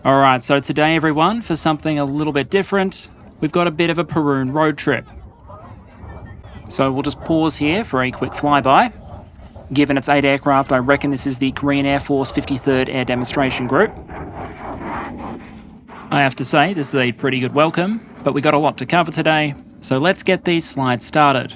Alright, so today everyone, for something a little bit different, we've got a bit of a Perun road trip. So we'll just pause here for a quick flyby. Given it's 8 aircraft, I reckon this is the Korean Air Force 53rd Air Demonstration Group. I have to say, this is a pretty good welcome, but we got a lot to cover today, so let's get these slides started.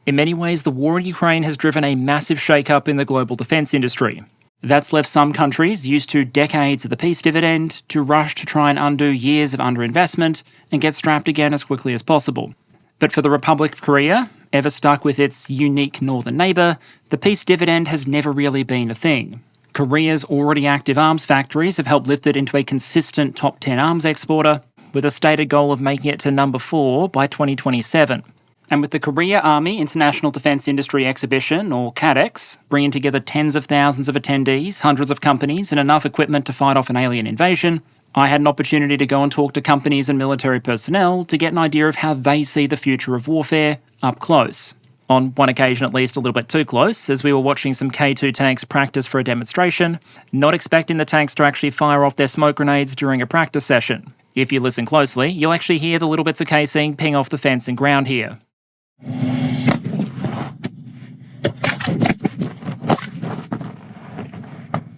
In many ways, the war in Ukraine has driven a massive shake-up in the global defence industry. That's left some countries, used to decades of the peace dividend, to rush to try and undo years of underinvestment and get strapped again as quickly as possible. But for the Republic of Korea, ever stuck with its unique northern neighbour, the peace dividend has never really been a thing. Korea's already active arms factories have helped lift it into a consistent top 10 arms exporter, with a stated goal of making it to number 4 by 2027. And with the Korea Army International Defence Industry Exhibition, or KADEX, bringing together tens of thousands of attendees, hundreds of companies, and enough equipment to fight off an alien invasion, I had an opportunity to go and talk to companies and military personnel to get an idea of how they see the future of warfare up close. On one occasion at least a little bit too close, as we were watching some K2 tanks practice for a demonstration, not expecting the tanks to actually fire off their smoke grenades during a practice session. If you listen closely, you'll actually hear the little bits of casing ping off the fence and ground here.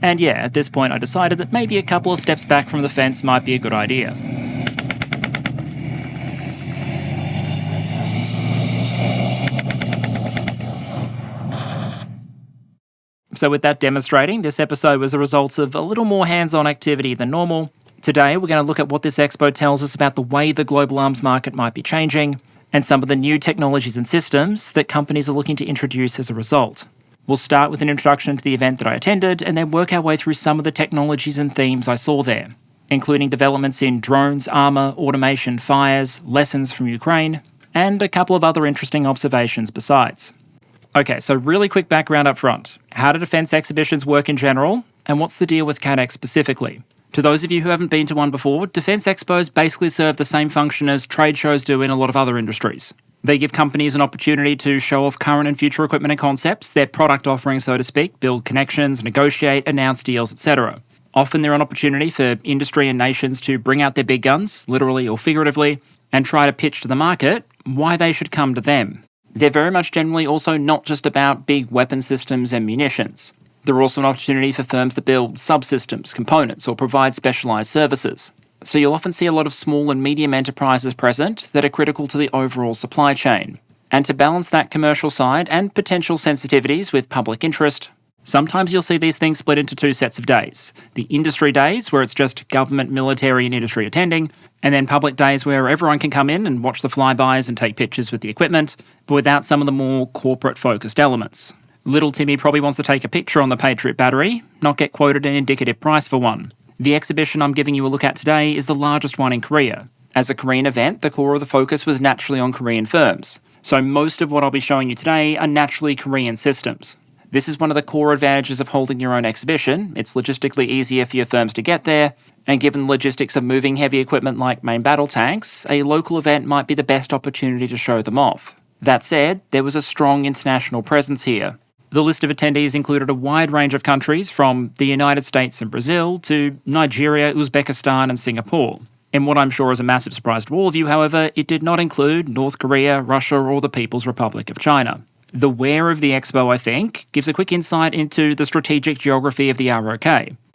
And yeah, at this point I decided that maybe a couple of steps back from the fence might be a good idea. So with that demonstrating, this episode was the result of a little more hands-on activity than normal. Today we're going to look at what this expo tells us about the way the global arms market might be changing, and some of the new technologies and systems that companies are looking to introduce as a result. We'll start with an introduction to the event that I attended, and then work our way through some of the technologies and themes I saw there, including developments in drones, armour, automation, fires, lessons from Ukraine, and a couple of other interesting observations besides. Okay, so really quick background up front. How do defence exhibitions work in general, and what's the deal with KADEX specifically? To those of you who haven't been to one before, defence expos basically serve the same function as trade shows do in a lot of other industries. They give companies an opportunity to show off current and future equipment and concepts, their product offerings so to speak, build connections, negotiate, announce deals, etc. Often they're an opportunity for industry and nations to bring out their big guns, literally or figuratively, and try to pitch to the market why they should come to them. They're very much generally also not just about big weapon systems and munitions. They're also an opportunity for firms that build subsystems, components, or provide specialised services. So you'll often see a lot of small and medium enterprises present that are critical to the overall supply chain. And to balance that commercial side and potential sensitivities with public interest, sometimes you'll see these things split into two sets of days. The industry days, where it's just government, military and industry attending, and then public days where everyone can come in and watch the flybys and take pictures with the equipment, but without some of the more corporate-focused elements. Little Timmy probably wants to take a picture on the Patriot battery, not get quoted an indicative price for one. The exhibition I'm giving you a look at today is the largest one in Korea. As a Korean event, the core of the focus was naturally on Korean firms, so most of what I'll be showing you today are naturally Korean systems. This is one of the core advantages of holding your own exhibition. It's logistically easier for your firms to get there, and given the logistics of moving heavy equipment like main battle tanks, a local event might be the best opportunity to show them off. That said, there was a strong international presence here. The list of attendees included a wide range of countries from the United States and Brazil to Nigeria, Uzbekistan and Singapore. In what I'm sure is a massive surprise to all of you, however, it did not include North Korea, Russia or the People's Republic of China. The where of the expo, I think, gives a quick insight into the strategic geography of the ROK.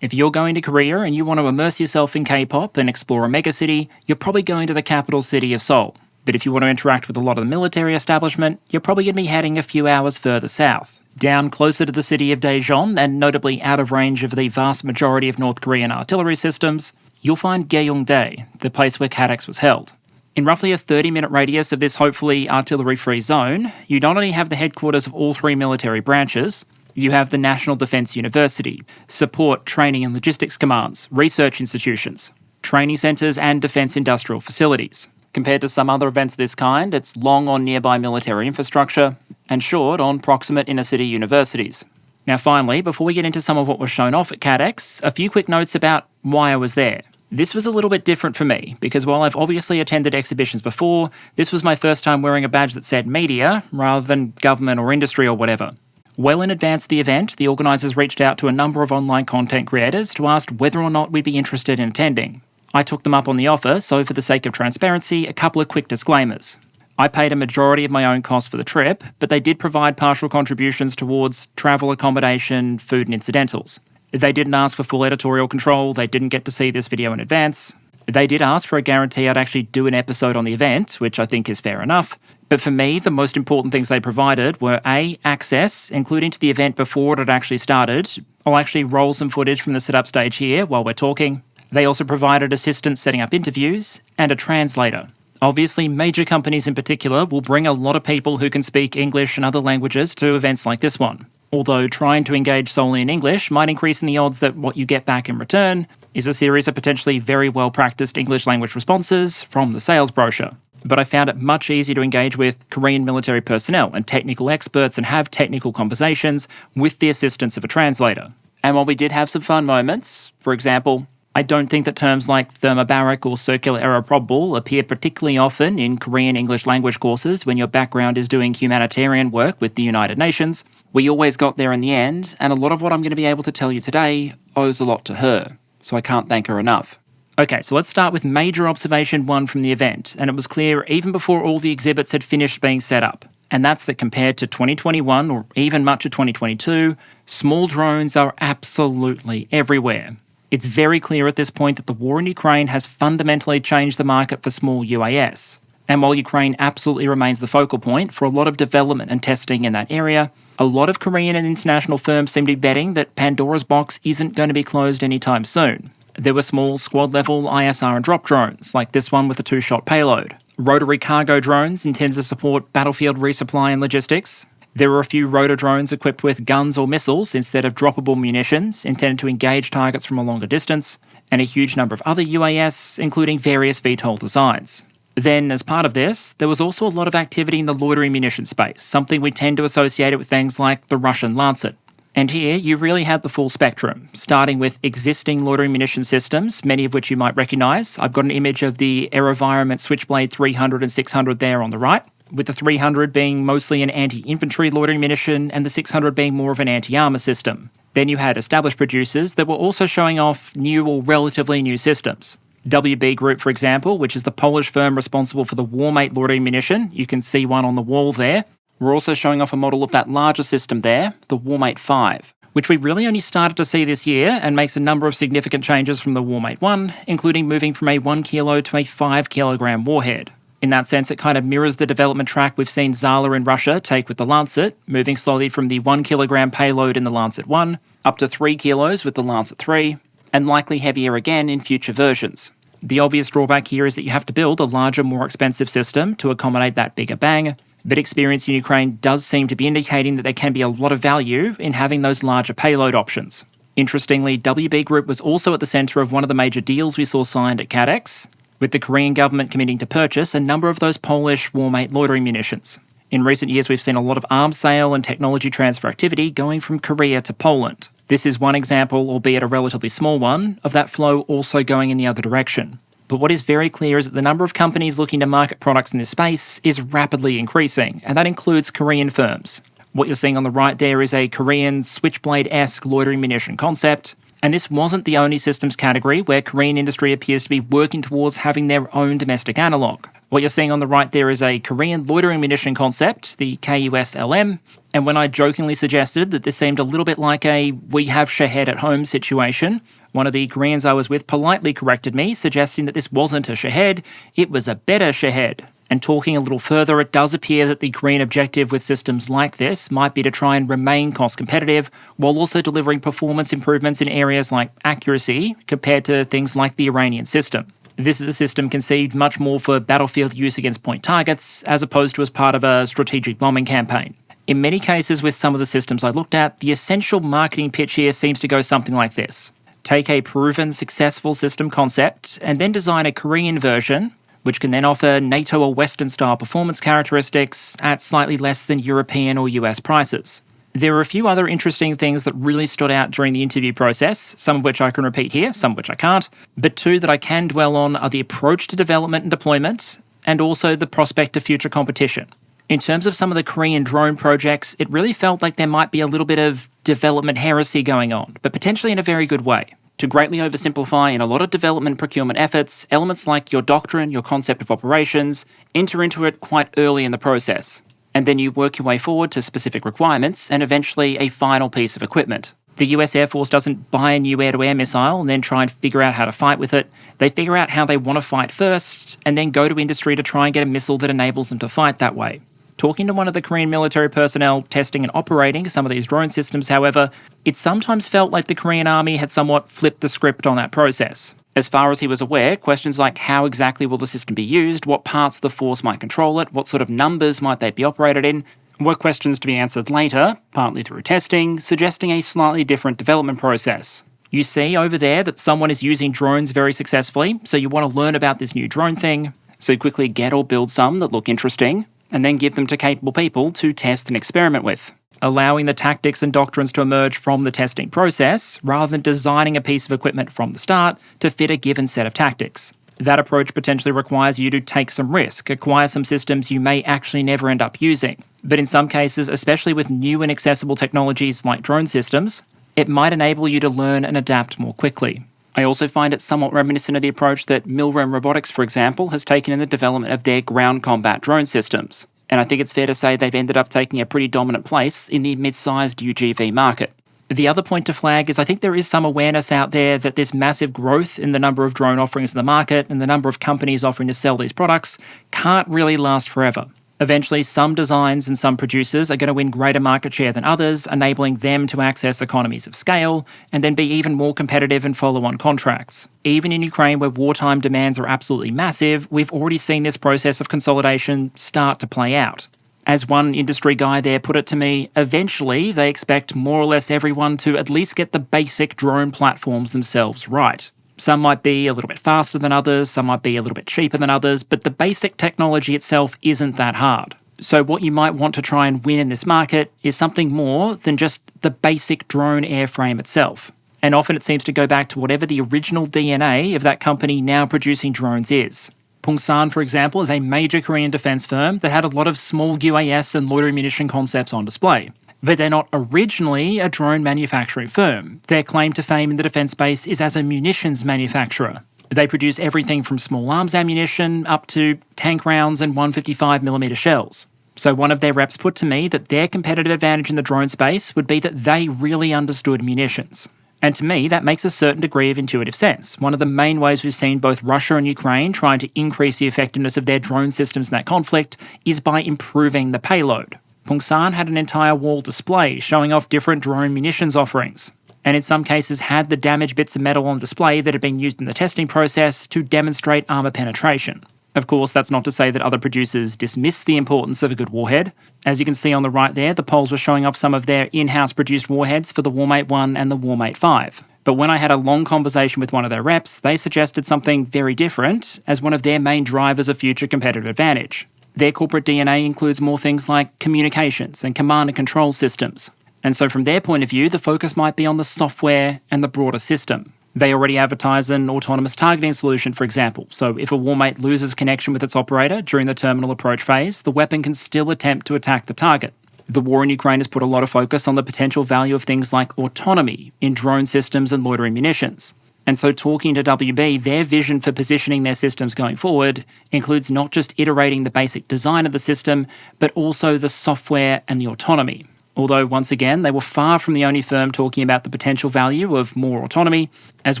If you're going to Korea and you want to immerse yourself in K-pop and explore a megacity, you're probably going to the capital city of Seoul. But if you want to interact with a lot of the military establishment, you're probably going to be heading a few hours further south, down closer to the city of Daejeon and notably out of range of the vast majority of North Korean artillery systems, you'll find Gyeongdae, the place where KADEX was held. In roughly a 30-minute radius of this hopefully artillery-free zone, you not only have the headquarters of all three military branches, you have the National Defence University, support, training and logistics commands, research institutions, training centres and defence industrial facilities. Compared to some other events of this kind, it's long on nearby military infrastructure and short on proximate inner-city universities. Now finally, before we get into some of what was shown off at KADEX, a few quick notes about why I was there. This was a little bit different for me, because while I've obviously attended exhibitions before, this was my first time wearing a badge that said media, rather than government or industry or whatever. Well in advance of the event, the organisers reached out to a number of online content creators to ask whether or not we'd be interested in attending. I took them up on the offer, so for the sake of transparency, a couple of quick disclaimers. I paid a majority of my own costs for the trip, but they did provide partial contributions towards travel, accommodation, food and incidentals. They didn't ask for full editorial control, they didn't get to see this video in advance. They did ask for a guarantee I'd actually do an episode on the event, which I think is fair enough. But for me, the most important things they provided were A, access, including to the event before it had actually started. I'll actually roll some footage from the setup stage here while we're talking. They also provided assistance setting up interviews and a translator. Obviously, major companies in particular will bring a lot of people who can speak English and other languages to events like this one. Although trying to engage solely in English might increase in the odds that what you get back in return is a series of potentially very well-practiced English language responses from the sales brochure. But I found it much easier to engage with Korean military personnel and technical experts and have technical conversations with the assistance of a translator. And while we did have some fun moments, for example, I don't think that terms like thermobaric or circular error probable appear particularly often in Korean English language courses when your background is doing humanitarian work with the United Nations. We always got there in the end, and a lot of what I'm going to be able to tell you today owes a lot to her, so I can't thank her enough. Okay, so let's start with major observation 1 from the event, and it was clear even before all the exhibits had finished being set up. And that's that compared to 2021 or even much of 2022, small drones are absolutely everywhere. It's very clear at this point that the war in Ukraine has fundamentally changed the market for small UAS. And while Ukraine absolutely remains the focal point for a lot of development and testing in that area, a lot of Korean and international firms seem to be betting that Pandora's box isn't going to be closed anytime soon. There were small squad-level ISR and drop drones, like this one with a 2-shot payload. Rotary cargo drones intended to support battlefield resupply and logistics. There were a few rotor drones equipped with guns or missiles instead of droppable munitions intended to engage targets from a longer distance, and a huge number of other UAS, including various VTOL designs. Then, as part of this, there was also a lot of activity in the loitering munition space, something we tend to associate with things like the Russian Lancet. And here, you really had the full spectrum, starting with existing loitering munition systems, many of which you might recognise. I've got an image of the AeroVironment Switchblade 300 and 600 there on the right, with the 300 being mostly an anti-infantry loitering munition and the 600 being more of an anti-armour system. Then you had established producers that were also showing off new or relatively new systems. WB Group, for example, which is the Polish firm responsible for the Warmate loitering munition, you can see one on the wall there. We're also showing off a model of that larger system there, the Warmate 5, which we really only started to see this year and makes a number of significant changes from the Warmate 1, including moving from a 1 kilo to a 5 kilogram warhead. In that sense, it kind of mirrors the development track we've seen Zala in Russia take with the Lancet, moving slowly from the 1 kilogram payload in the Lancet 1 up to 3 kilos with the Lancet 3, and likely heavier again in future versions. The obvious drawback here is that you have to build a larger, more expensive system to accommodate that bigger bang, but experience in Ukraine does seem to be indicating that there can be a lot of value in having those larger payload options. Interestingly, WB Group was also at the centre of one of the major deals we saw signed at KADEX, with the Korean government committing to purchase a number of those Polish Warmate loitering munitions. In recent years, we've seen a lot of arms sale and technology transfer activity going from Korea to Poland. This is one example, albeit a relatively small one, of that flow also going in the other direction. But what is very clear is that the number of companies looking to market products in this space is rapidly increasing, and that includes Korean firms. What you're seeing on the right there is a Korean Switchblade-esque loitering munition concept, and this wasn't the only systems category where Korean industry appears to be working towards having their own domestic analogue. What you're seeing on the right there is a Korean loitering munition concept, the KUS-LM, and when I jokingly suggested that this seemed a little bit like a we have Shahed at home situation, one of the Koreans I was with politely corrected me, suggesting that this wasn't a Shahed, it was a better Shahed. And talking a little further, it does appear that the Korean objective with systems like this might be to try and remain cost competitive, while also delivering performance improvements in areas like accuracy compared to things like the Iranian system. This is a system conceived much more for battlefield use against point targets, as opposed to as part of a strategic bombing campaign. In many cases with some of the systems I looked at, the essential marketing pitch here seems to go something like this. Take a proven, successful system concept, and then design a Korean version, which can then offer NATO or Western-style performance characteristics at slightly less than European or US prices. There are a few other interesting things that really stood out during the interview process, some of which I can repeat here, some of which I can't, but two that I can dwell on are the approach to development and deployment, and also the prospect of future competition. In terms of some of the Korean drone projects, it really felt like there might be a little bit of development heresy going on, but potentially in a very good way. To greatly oversimplify, in a lot of development procurement efforts, elements like your doctrine, your concept of operations, enter into it quite early in the process. And then you work your way forward to specific requirements and eventually a final piece of equipment. The US Air Force doesn't buy a new air-to-air missile and then try and figure out how to fight with it. They figure out how they want to fight first and then go to industry to try and get a missile that enables them to fight that way. Talking to one of the Korean military personnel testing and operating some of these drone systems, however, it sometimes felt like the Korean Army had somewhat flipped the script on that process. As far as he was aware, questions like how exactly will the system be used, what parts of the force might control it, what sort of numbers might they be operated in, were questions to be answered later, partly through testing, suggesting a slightly different development process. You see over there that someone is using drones very successfully, so you want to learn about this new drone thing, so quickly get or build some that look interesting, and then give them to capable people to test and experiment with, allowing the tactics and doctrines to emerge from the testing process, rather than designing a piece of equipment from the start to fit a given set of tactics. That approach potentially requires you to take some risk, acquire some systems you may actually never end up using. But in some cases, especially with new and accessible technologies like drone systems, it might enable you to learn and adapt more quickly. I also find it somewhat reminiscent of the approach that Milrem Robotics, for example, has taken in the development of their ground combat drone systems. And I think it's fair to say they've ended up taking a pretty dominant place in the mid-sized UGV market. The other point to flag is I think there is some awareness out there that this massive growth in the number of drone offerings in the market and the number of companies offering to sell these products can't really last forever. Eventually, some designs and some producers are going to win greater market share than others, enabling them to access economies of scale and then be even more competitive in follow-on contracts. Even in Ukraine, where wartime demands are absolutely massive, we've already seen this process of consolidation start to play out. As one industry guy there put it to me, eventually they expect more or less everyone to at least get the basic drone platforms themselves right. Some might be a little bit faster than others, some might be a little bit cheaper than others, but the basic technology itself isn't that hard. So what you might want to try and win in this market is something more than just the basic drone airframe itself. And often it seems to go back to whatever the original DNA of that company now producing drones is. Pungsan, for example, is a major Korean defence firm that had a lot of small UAS and loitering munition concepts on display. But they're not originally a drone manufacturing firm. Their claim to fame in the defence space is as a munitions manufacturer. They produce everything from small arms ammunition up to tank rounds and 155mm shells. So one of their reps put to me that their competitive advantage in the drone space would be that they really understood munitions. And to me, that makes a certain degree of intuitive sense. One of the main ways we've seen both Russia and Ukraine trying to increase the effectiveness of their drone systems in that conflict is by improving the payload. Pungsan had an entire wall display showing off different drone munitions offerings, and in some cases had the damaged bits of metal on display that had been used in the testing process to demonstrate armour penetration. Of course, that's not to say that other producers dismiss the importance of a good warhead. As you can see on the right there, the Poles were showing off some of their in-house produced warheads for the Warmate 1 and the Warmate 5. But when I had a long conversation with one of their reps, they suggested something very different as one of their main drivers of future competitive advantage. Their corporate DNA includes more things like communications and command and control systems. And so from their point of view, the focus might be on the software and the broader system. They already advertise an autonomous targeting solution, for example. So if a warmate loses connection with its operator during the terminal approach phase, the weapon can still attempt to attack the target. The war in Ukraine has put a lot of focus on the potential value of things like autonomy in drone systems and loitering munitions. And so talking to WB, their vision for positioning their systems going forward includes not just iterating the basic design of the system, but also the software and the autonomy. Although, once again, they were far from the only firm talking about the potential value of more autonomy, as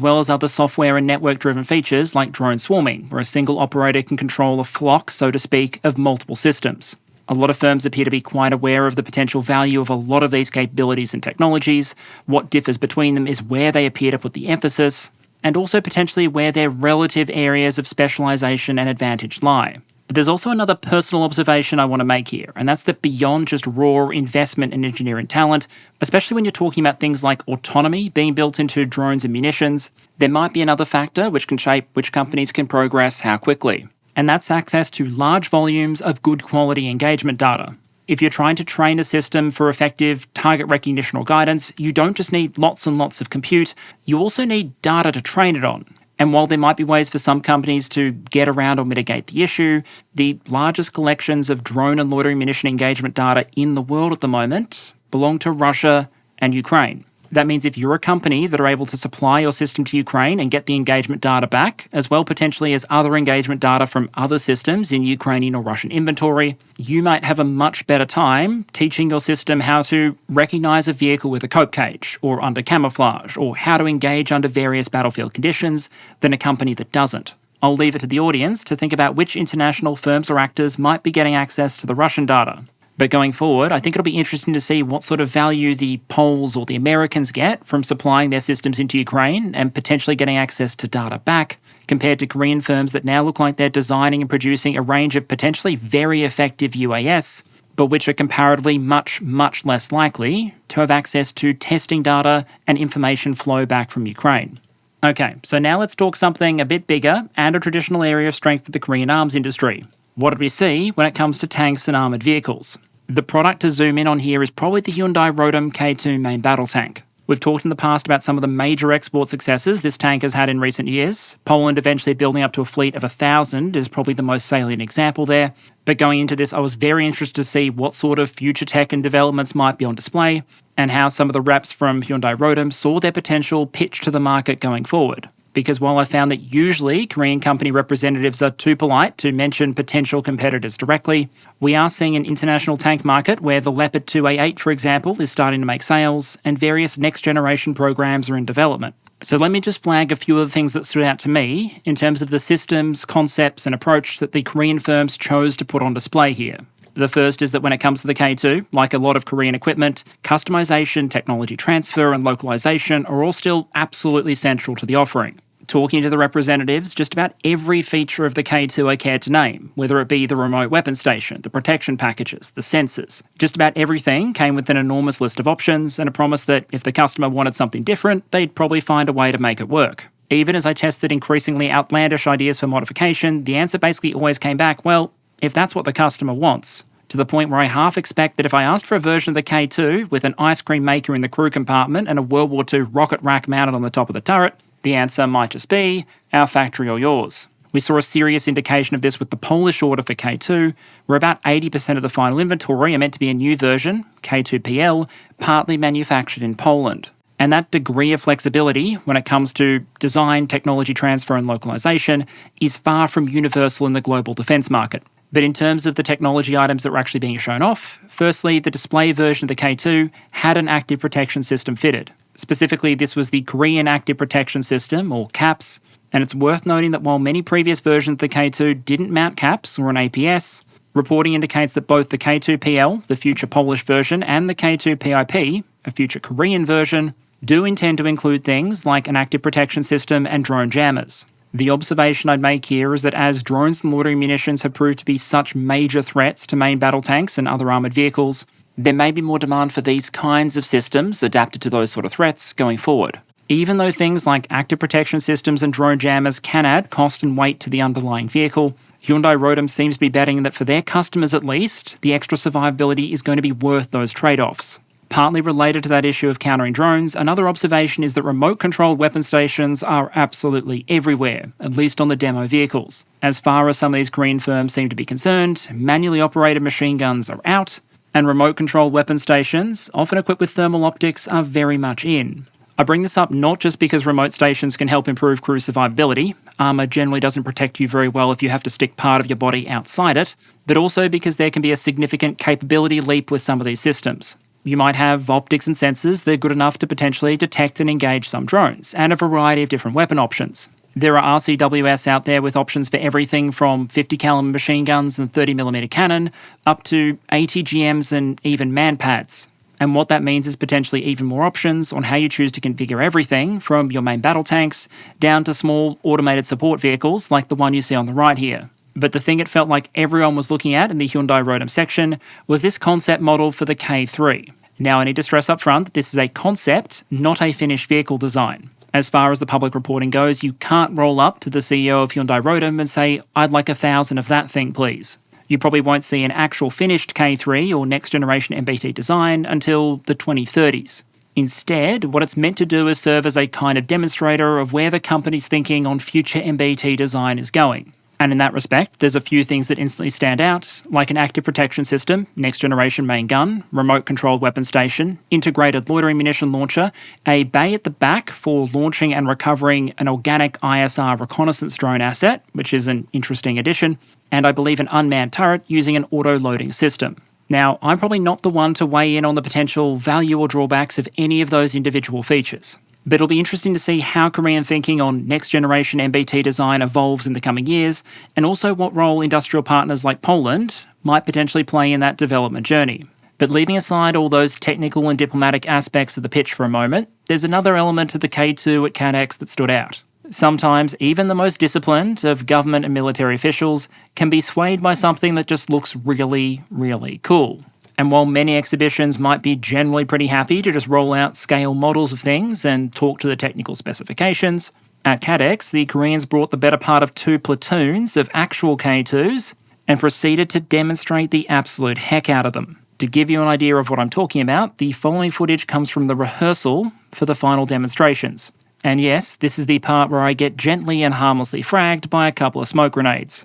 well as other software and network-driven features like drone swarming, where a single operator can control a flock, so to speak, of multiple systems. A lot of firms appear to be quite aware of the potential value of a lot of these capabilities and technologies. What differs between them is where they appear to put the emphasis, and also potentially where their relative areas of specialisation and advantage lie. But there's also another personal observation I want to make here, and that's that beyond just raw investment in engineering talent, especially when you're talking about things like autonomy being built into drones and munitions, there might be another factor which can shape which companies can progress how quickly. And that's access to large volumes of good quality engagement data. If you're trying to train a system for effective target recognition or guidance, you don't just need lots and lots of compute, you also need data to train it on. And while there might be ways for some companies to get around or mitigate the issue, the largest collections of drone and loitering munition engagement data in the world at the moment belong to Russia and Ukraine. That means if you're a company that are able to supply your system to Ukraine and get the engagement data back, as well potentially as other engagement data from other systems in Ukrainian or Russian inventory, you might have a much better time teaching your system how to recognize a vehicle with a cope cage or under camouflage, or how to engage under various battlefield conditions than a company that doesn't. I'll leave it to the audience to think about which international firms or actors might be getting access to the Russian data. But going forward, I think it'll be interesting to see what sort of value the Poles or the Americans get from supplying their systems into Ukraine and potentially getting access to data back, compared to Korean firms that now look like they're designing and producing a range of potentially very effective UAS, but which are comparatively much, much less likely to have access to testing data and information flow back from Ukraine. Okay, so now let's talk something a bit bigger and a traditional area of strength of the Korean arms industry. What did we see when it comes to tanks and armoured vehicles? The product to zoom in on here is probably the Hyundai Rotem K2 main battle tank. We've talked in the past about some of the major export successes this tank has had in recent years. Poland eventually building up to a fleet of 1,000 is probably the most salient example there. But going into this, I was very interested to see what sort of future tech and developments might be on display, and how some of the reps from Hyundai Rotem saw their potential pitch to the market going forward. Because while I found that usually Korean company representatives are too polite to mention potential competitors directly, we are seeing an international tank market where the Leopard 2A8, for example, is starting to make sales, and various next-generation programs are in development. So let me just flag a few of the things that stood out to me in terms of the systems, concepts, and approach that the Korean firms chose to put on display here. The first is that when it comes to the K2, like a lot of Korean equipment, customization, technology transfer, and localization are all still absolutely central to the offering. Talking to the representatives, just about every feature of the K2 I cared to name, whether it be the remote weapon station, the protection packages, the sensors, just about everything came with an enormous list of options and a promise that if the customer wanted something different, they'd probably find a way to make it work. Even as I tested increasingly outlandish ideas for modification, the answer basically always came back, well, if that's what the customer wants. To the point where I half expect that if I asked for a version of the K2 with an ice cream maker in the crew compartment and a World War II rocket rack mounted on the top of the turret, the answer might just be, our factory or yours. We saw a serious indication of this with the Polish order for K2, where about 80% of the final inventory are meant to be a new version, K2PL, partly manufactured in Poland. And that degree of flexibility when it comes to design, technology transfer and localization is far from universal in the global defence market. But in terms of the technology items that were actually being shown off, firstly, the display version of the K2 had an active protection system fitted. Specifically, this was the Korean Active Protection System, or CAPS, and it's worth noting that while many previous versions of the K2 didn't mount CAPS or an APS, reporting indicates that both the K2PL, the future Polish version, and the K2PIP, a future Korean version, do intend to include things like an active protection system and drone jammers. The observation I'd make here is that as drones and loitering munitions have proved to be such major threats to main battle tanks and other armoured vehicles, there may be more demand for these kinds of systems adapted to those sort of threats going forward. Even though things like active protection systems and drone jammers can add cost and weight to the underlying vehicle, Hyundai Rotem seems to be betting that for their customers at least, the extra survivability is going to be worth those trade-offs. Partly related to that issue of countering drones, another observation is that remote-controlled weapon stations are absolutely everywhere, at least on the demo vehicles. As far as some of these Korean firms seem to be concerned, manually operated machine guns are out, and remote-controlled weapon stations, often equipped with thermal optics, are very much in. I bring this up not just because remote stations can help improve crew survivability. Armour generally doesn't protect you very well if you have to stick part of your body outside it, but also because there can be a significant capability leap with some of these systems. You might have optics and sensors that are good enough to potentially detect and engage some drones, and a variety of different weapon options. There are RCWS out there with options for everything from 50 caliber machine guns and 30mm cannon up to ATGMs and even manpads. And what that means is potentially even more options on how you choose to configure everything from your main battle tanks down to small automated support vehicles like the one you see on the right here. But the thing it felt like everyone was looking at in the Hyundai Rotem section was this concept model for the K3. Now I need to stress up front that this is a concept, not a finished vehicle design. As far as the public reporting goes, you can't roll up to the CEO of Hyundai Rotem and say, I'd like 1,000 of that thing, please. You probably won't see an actual finished K3 or next generation MBT design until the 2030s. Instead, what it's meant to do is serve as a kind of demonstrator of where the company's thinking on future MBT design is going. And in that respect, there's a few things that instantly stand out, like an active protection system, next generation main gun, remote controlled weapon station, integrated loitering munition launcher, a bay at the back for launching and recovering an organic ISR reconnaissance drone asset, which is an interesting addition, and I believe an unmanned turret using an auto-loading system. Now, I'm probably not the one to weigh in on the potential value or drawbacks of any of those individual features, but it'll be interesting to see how Korean thinking on next-generation MBT design evolves in the coming years, and also what role industrial partners like Poland might potentially play in that development journey. But leaving aside all those technical and diplomatic aspects of the pitch for a moment, there's another element to the K2 at KADEX that stood out. Sometimes even the most disciplined of government and military officials can be swayed by something that just looks really, really cool. And while many exhibitions might be generally pretty happy to just roll out scale models of things and talk to the technical specifications, at KADEX the Koreans brought the better part of 2 platoons of actual K2s and proceeded to demonstrate the absolute heck out of them. To give you an idea of what I'm talking about, the following footage comes from the rehearsal for the final demonstrations. And yes, this is the part where I get gently and harmlessly fragged by a couple of smoke grenades.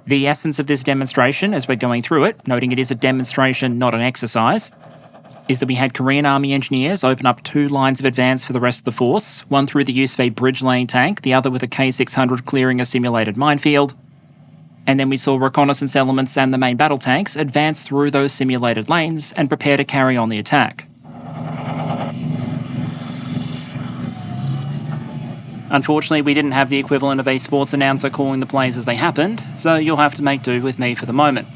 The essence of this demonstration, as we're going through it, noting it is a demonstration, not an exercise, is that we had Korean Army engineers open up 2 lines of advance for the rest of the force, one through the use of a bridge lane tank, the other with a K600 clearing a simulated minefield. And then we saw reconnaissance elements and the main battle tanks advance through those simulated lanes and prepare to carry on the attack. Unfortunately, we didn't have the equivalent of a sports announcer calling the plays as they happened, so you'll have to make do with me for the moment.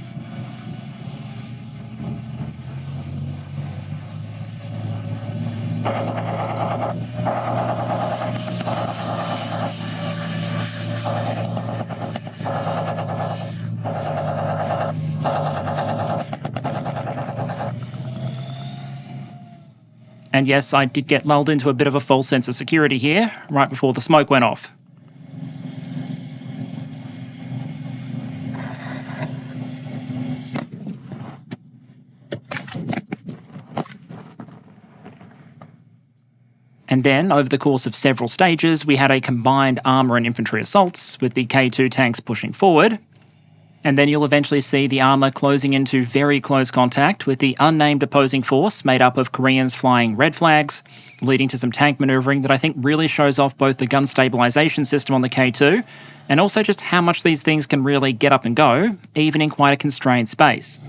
And yes, I did get lulled into a bit of a false sense of security here, right before the smoke went off. And then, over the course of several stages, we had a combined armour and infantry assaults, with the K2 tanks pushing forward. And then you'll eventually see the armour closing into very close contact with the unnamed opposing force made up of Koreans flying red flags, leading to some tank manoeuvring that I think really shows off both the gun stabilisation system on the K2 and also just how much these things can really get up and go, even in quite a constrained space.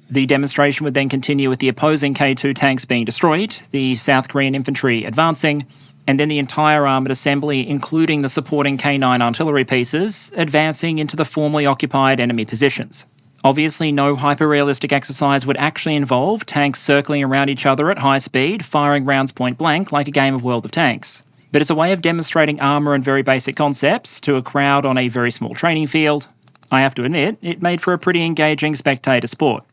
The demonstration would then continue with the opposing K2 tanks being destroyed, the South Korean infantry advancing, and then the entire armoured assembly, including the supporting K9 artillery pieces, advancing into the formerly occupied enemy positions. Obviously, no hyper-realistic exercise would actually involve tanks circling around each other at high speed, firing rounds point blank like a game of World of Tanks. But as a way of demonstrating armour and very basic concepts to a crowd on a very small training field, I have to admit, it made for a pretty engaging spectator sport.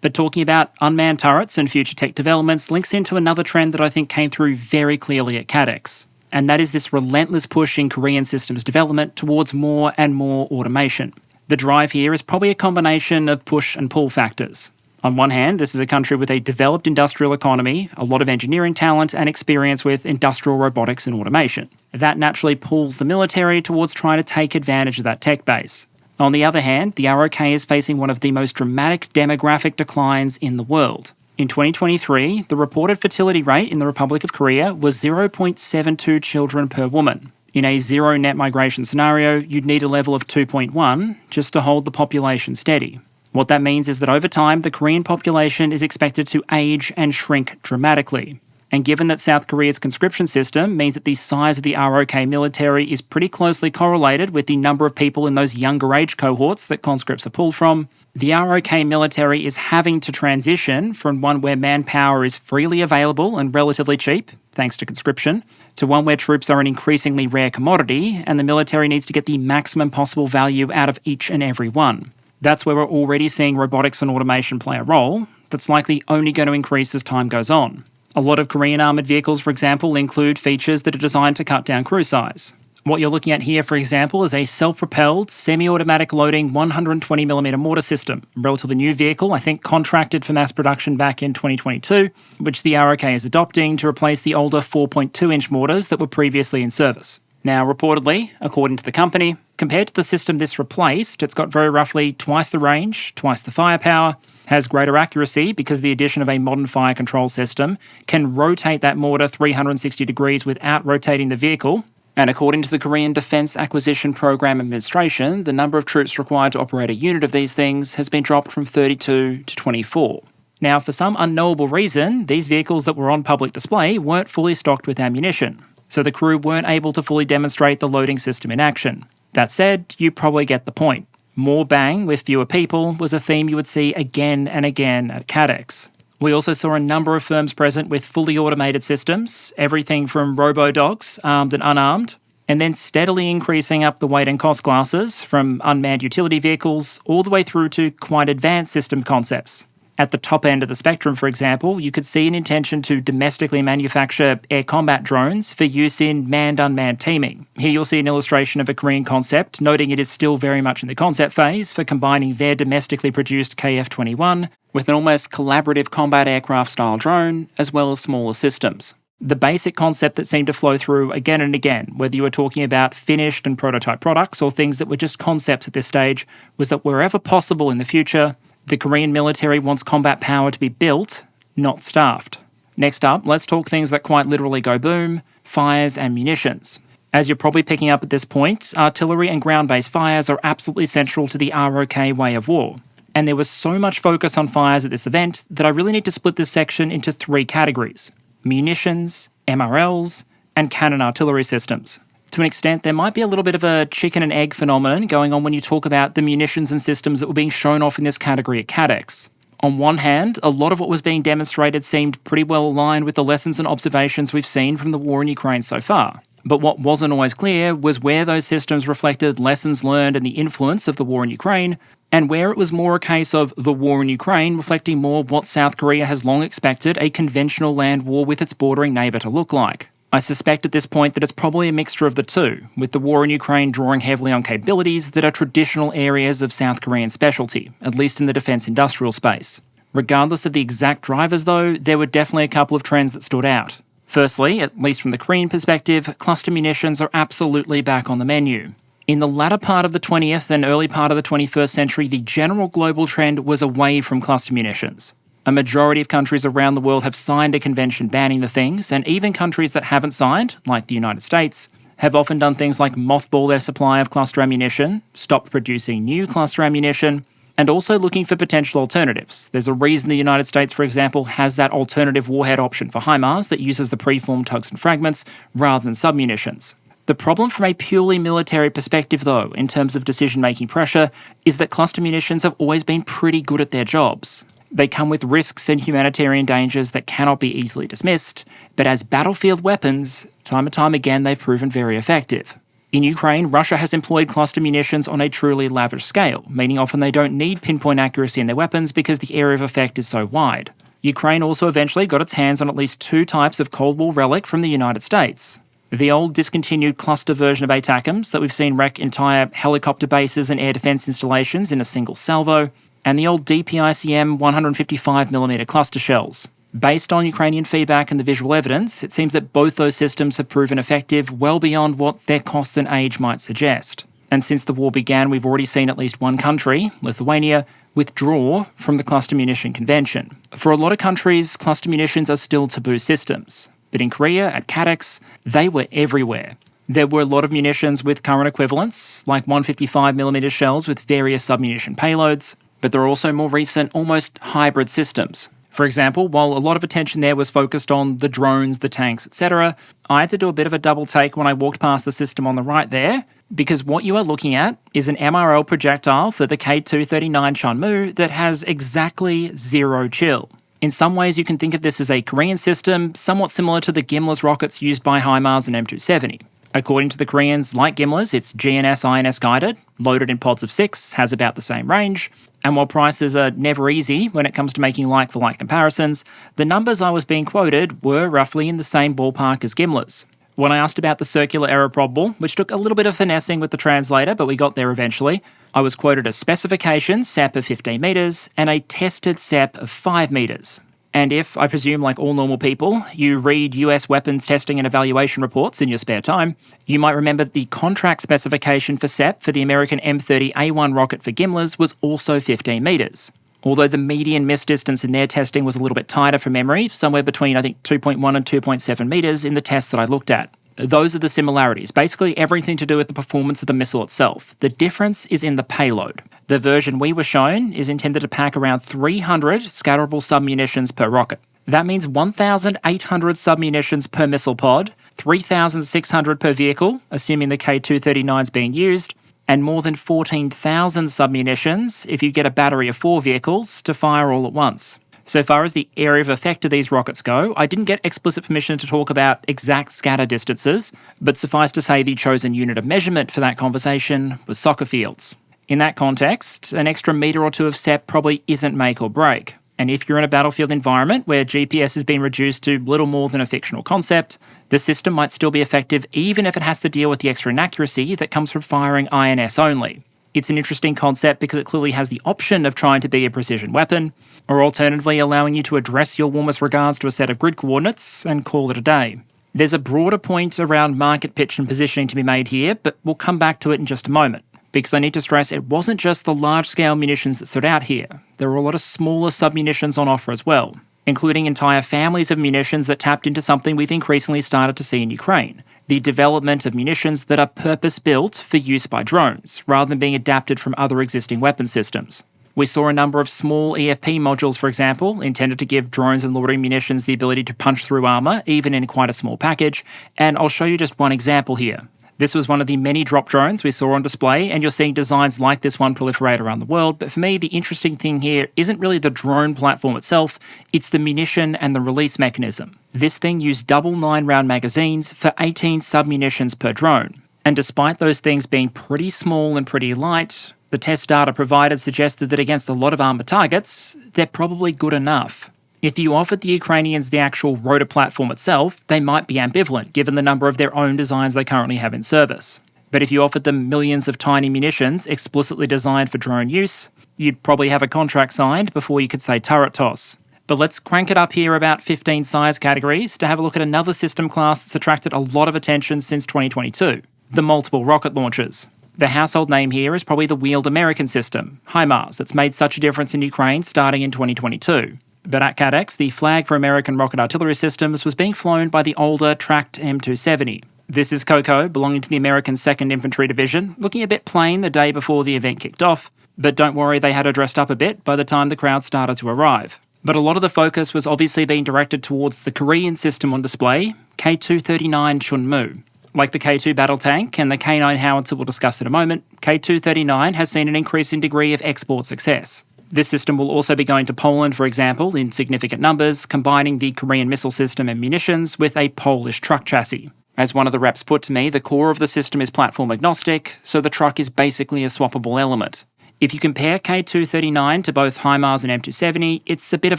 But talking about unmanned turrets and future tech developments links into another trend that I think came through very clearly at KADEX, and that is this relentless push in Korean systems development towards more and more automation. The drive here is probably a combination of push and pull factors. On one hand, this is a country with a developed industrial economy, a lot of engineering talent and experience with industrial robotics and automation. That naturally pulls the military towards trying to take advantage of that tech base. On the other hand, the ROK is facing one of the most dramatic demographic declines in the world. In 2023, the reported fertility rate in the Republic of Korea was 0.72 children per woman. In a zero net migration scenario, you'd need a level of 2.1 just to hold the population steady. What that means is that over time, the Korean population is expected to age and shrink dramatically. And given that South Korea's conscription system means that the size of the ROK military is pretty closely correlated with the number of people in those younger age cohorts that conscripts are pulled from, the ROK military is having to transition from one where manpower is freely available and relatively cheap, thanks to conscription, to one where troops are an increasingly rare commodity and the military needs to get the maximum possible value out of each and every one. That's where we're already seeing robotics and automation play a role that's likely only going to increase as time goes on. A lot of Korean armoured vehicles, for example, include features that are designed to cut down crew size. What you're looking at here, for example, is a self-propelled, semi-automatic loading 120mm mortar system. A relatively new vehicle, I think contracted for mass production back in 2022, which the ROK is adopting to replace the older 4.2-inch mortars that were previously in service. Now, reportedly, according to the company, compared to the system this replaced, it's got very roughly twice the range, twice the firepower, has greater accuracy because the addition of a modern fire control system can rotate that mortar 360 degrees without rotating the vehicle. And according to the Korean Defence Acquisition Program Administration, the number of troops required to operate a unit of these things has been dropped from 32 to 24. Now, for some unknowable reason, these vehicles that were on public display weren't fully stocked with ammunition, so the crew weren't able to fully demonstrate the loading system in action. That said, you probably get the point. More bang with fewer people was a theme you would see again and again at KADEX. We also saw a number of firms present with fully automated systems, everything from robo-dogs, armed and unarmed, and then steadily increasing up the weight and cost classes from unmanned utility vehicles all the way through to quite advanced system concepts. At the top end of the spectrum, for example, you could see an intention to domestically manufacture air combat drones for use in manned-unmanned teaming. Here you'll see an illustration of a Korean concept, noting it is still very much in the concept phase for combining their domestically produced KF-21 with an almost collaborative combat aircraft-style drone, as well as smaller systems. The basic concept that seemed to flow through again and again, whether you were talking about finished and prototype products or things that were just concepts at this stage, was that wherever possible in the future, the Korean military wants combat power to be built, not staffed. Next up, let's talk things that quite literally go boom: fires and munitions. As you're probably picking up at this point, artillery and ground-based fires are absolutely central to the ROK way of war. And there was so much focus on fires at this event that I really need to split this section into three categories: munitions, MRLs, and cannon artillery systems. To an extent, there might be a little bit of a chicken and egg phenomenon going on when you talk about the munitions and systems that were being shown off in this category at KADEX. On one hand, a lot of what was being demonstrated seemed pretty well aligned with the lessons and observations we've seen from the war in Ukraine so far. But what wasn't always clear was where those systems reflected lessons learned and the influence of the war in Ukraine, and where it was more a case of the war in Ukraine reflecting more what South Korea has long expected a conventional land war with its bordering neighbour to look like. I suspect at this point that it's probably a mixture of the two, with the war in Ukraine drawing heavily on capabilities that are traditional areas of South Korean specialty, at least in the defence industrial space. Regardless of the exact drivers though, there were definitely a couple of trends that stood out. Firstly, at least from the Korean perspective, cluster munitions are absolutely back on the menu. In the latter part of the 20th and early part of the 21st century, the general global trend was away from cluster munitions. A majority of countries around the world have signed a convention banning the things, and even countries that haven't signed, like the United States, have often done things like mothball their supply of cluster ammunition, stop producing new cluster ammunition, and also looking for potential alternatives. There's a reason the United States, for example, has that alternative warhead option for HIMARS that uses the preformed tungsten fragments rather than submunitions. The problem from a purely military perspective, though, in terms of decision-making pressure, is that cluster munitions have always been pretty good at their jobs. They come with risks and humanitarian dangers that cannot be easily dismissed, but as battlefield weapons, time and time again they've proven very effective. In Ukraine, Russia has employed cluster munitions on a truly lavish scale, meaning often they don't need pinpoint accuracy in their weapons because the area of effect is so wide. Ukraine also eventually got its hands on at least two types of Cold War relic from the United States. The old discontinued cluster version of ATACMS that we've seen wreck entire helicopter bases and air defence installations in a single salvo, and the old DPICM 155mm cluster shells. Based on Ukrainian feedback and the visual evidence, it seems that both those systems have proven effective well beyond what their cost and age might suggest. And since the war began, we've already seen at least one country, Lithuania, withdraw from the cluster munition convention. For a lot of countries, cluster munitions are still taboo systems. But in Korea, at KADEX, they were everywhere. There were a lot of munitions with current equivalents, like 155mm shells with various submunition payloads, but there are also more recent, almost hybrid systems. For example, while a lot of attention there was focused on the drones, the tanks, etc., I had to do a bit of a double take when I walked past the system on the right there, because what you are looking at is an MRL projectile for the K239 Chunmoo that has exactly 0 chill. In some ways, you can think of this as a Korean system, somewhat similar to the Gimler's rockets used by HIMARS and M270. According to the Koreans, like Gimler's, it's GNS-INS guided, loaded in pods of 6, has about the same range, and while prices are never easy when it comes to making like-for-like comparisons, the numbers I was being quoted were roughly in the same ballpark as Gimler's. When I asked about the circular error probable, which took a little bit of finessing with the translator, but we got there eventually, I was quoted a specification SEP of 15 metres and a tested SEP of 5 metres. And if, I presume like all normal people, you read US weapons testing and evaluation reports in your spare time, you might remember the contract specification for SEP for the American M30A1 rocket for Gimler's was also 15 metres. Although the median miss distance in their testing was a little bit tighter from memory, somewhere between I think 2.1 and 2.7 metres in the test that I looked at. Those are the similarities, basically everything to do with the performance of the missile itself. The difference is in the payload. The version we were shown is intended to pack around 300 scatterable submunitions per rocket. That means 1,800 submunitions per missile pod, 3,600 per vehicle, assuming the K239 is being used, and more than 14,000 submunitions if you get a battery of 4 vehicles to fire all at once. So far as the area of effect of these rockets go, I didn't get explicit permission to talk about exact scatter distances, but suffice to say the chosen unit of measurement for that conversation was soccer fields. In that context, an extra metre or two of SEP probably isn't make or break. And if you're in a battlefield environment where GPS has been reduced to little more than a fictional concept, the system might still be effective even if it has to deal with the extra inaccuracy that comes from firing INS only. It's an interesting concept because it clearly has the option of trying to be a precision weapon, or alternatively allowing you to address your warmest regards to a set of grid coordinates and call it a day. There's a broader point around market pitch and positioning to be made here, but we'll come back to it in just a moment, because I need to stress it wasn't just the large-scale munitions that stood out here. There were a lot of smaller submunitions on offer as well, including entire families of munitions that tapped into something we've increasingly started to see in Ukraine: the development of munitions that are purpose-built for use by drones, rather than being adapted from other existing weapon systems. We saw a number of small EFP modules, for example, intended to give drones and loitering munitions the ability to punch through armour, even in quite a small package, and I'll show you just one example here. This was one of the many drop drones we saw on display, and you're seeing designs like this one proliferate around the world, but for me, the interesting thing here isn't really the drone platform itself, it's the munition and the release mechanism. This thing used double 9-round magazines for 18 submunitions per drone, and despite those things being pretty small and pretty light, the test data provided suggested that against a lot of armoured targets, they're probably good enough. If you offered the Ukrainians the actual rotor platform itself, they might be ambivalent given the number of their own designs they currently have in service. But if you offered them millions of tiny munitions explicitly designed for drone use, you'd probably have a contract signed before you could say turret toss. But let's crank it up here about 15 size categories to have a look at another system class that's attracted a lot of attention since 2022, the multiple rocket launchers. The household name here is probably the wheeled American system, HIMARS, that's made such a difference in Ukraine starting in 2022. But at KADEX, the flag for American rocket artillery systems was being flown by the older tracked M270. This is Coco, belonging to the American 2nd Infantry Division, looking a bit plain the day before the event kicked off, but don't worry, they had her dressed up a bit by the time the crowd started to arrive. But a lot of the focus was obviously being directed towards the Korean system on display, K239 Chunmoo. Like the K2 battle tank and the K9 howitzer we'll discuss in a moment, K239 has seen an increasing degree of export success. This system will also be going to Poland, for example, in significant numbers, combining the Korean missile system and munitions with a Polish truck chassis. As one of the reps put to me, the core of the system is platform agnostic, so the truck is basically a swappable element. If you compare K239 to both HIMARS and M270, it's a bit of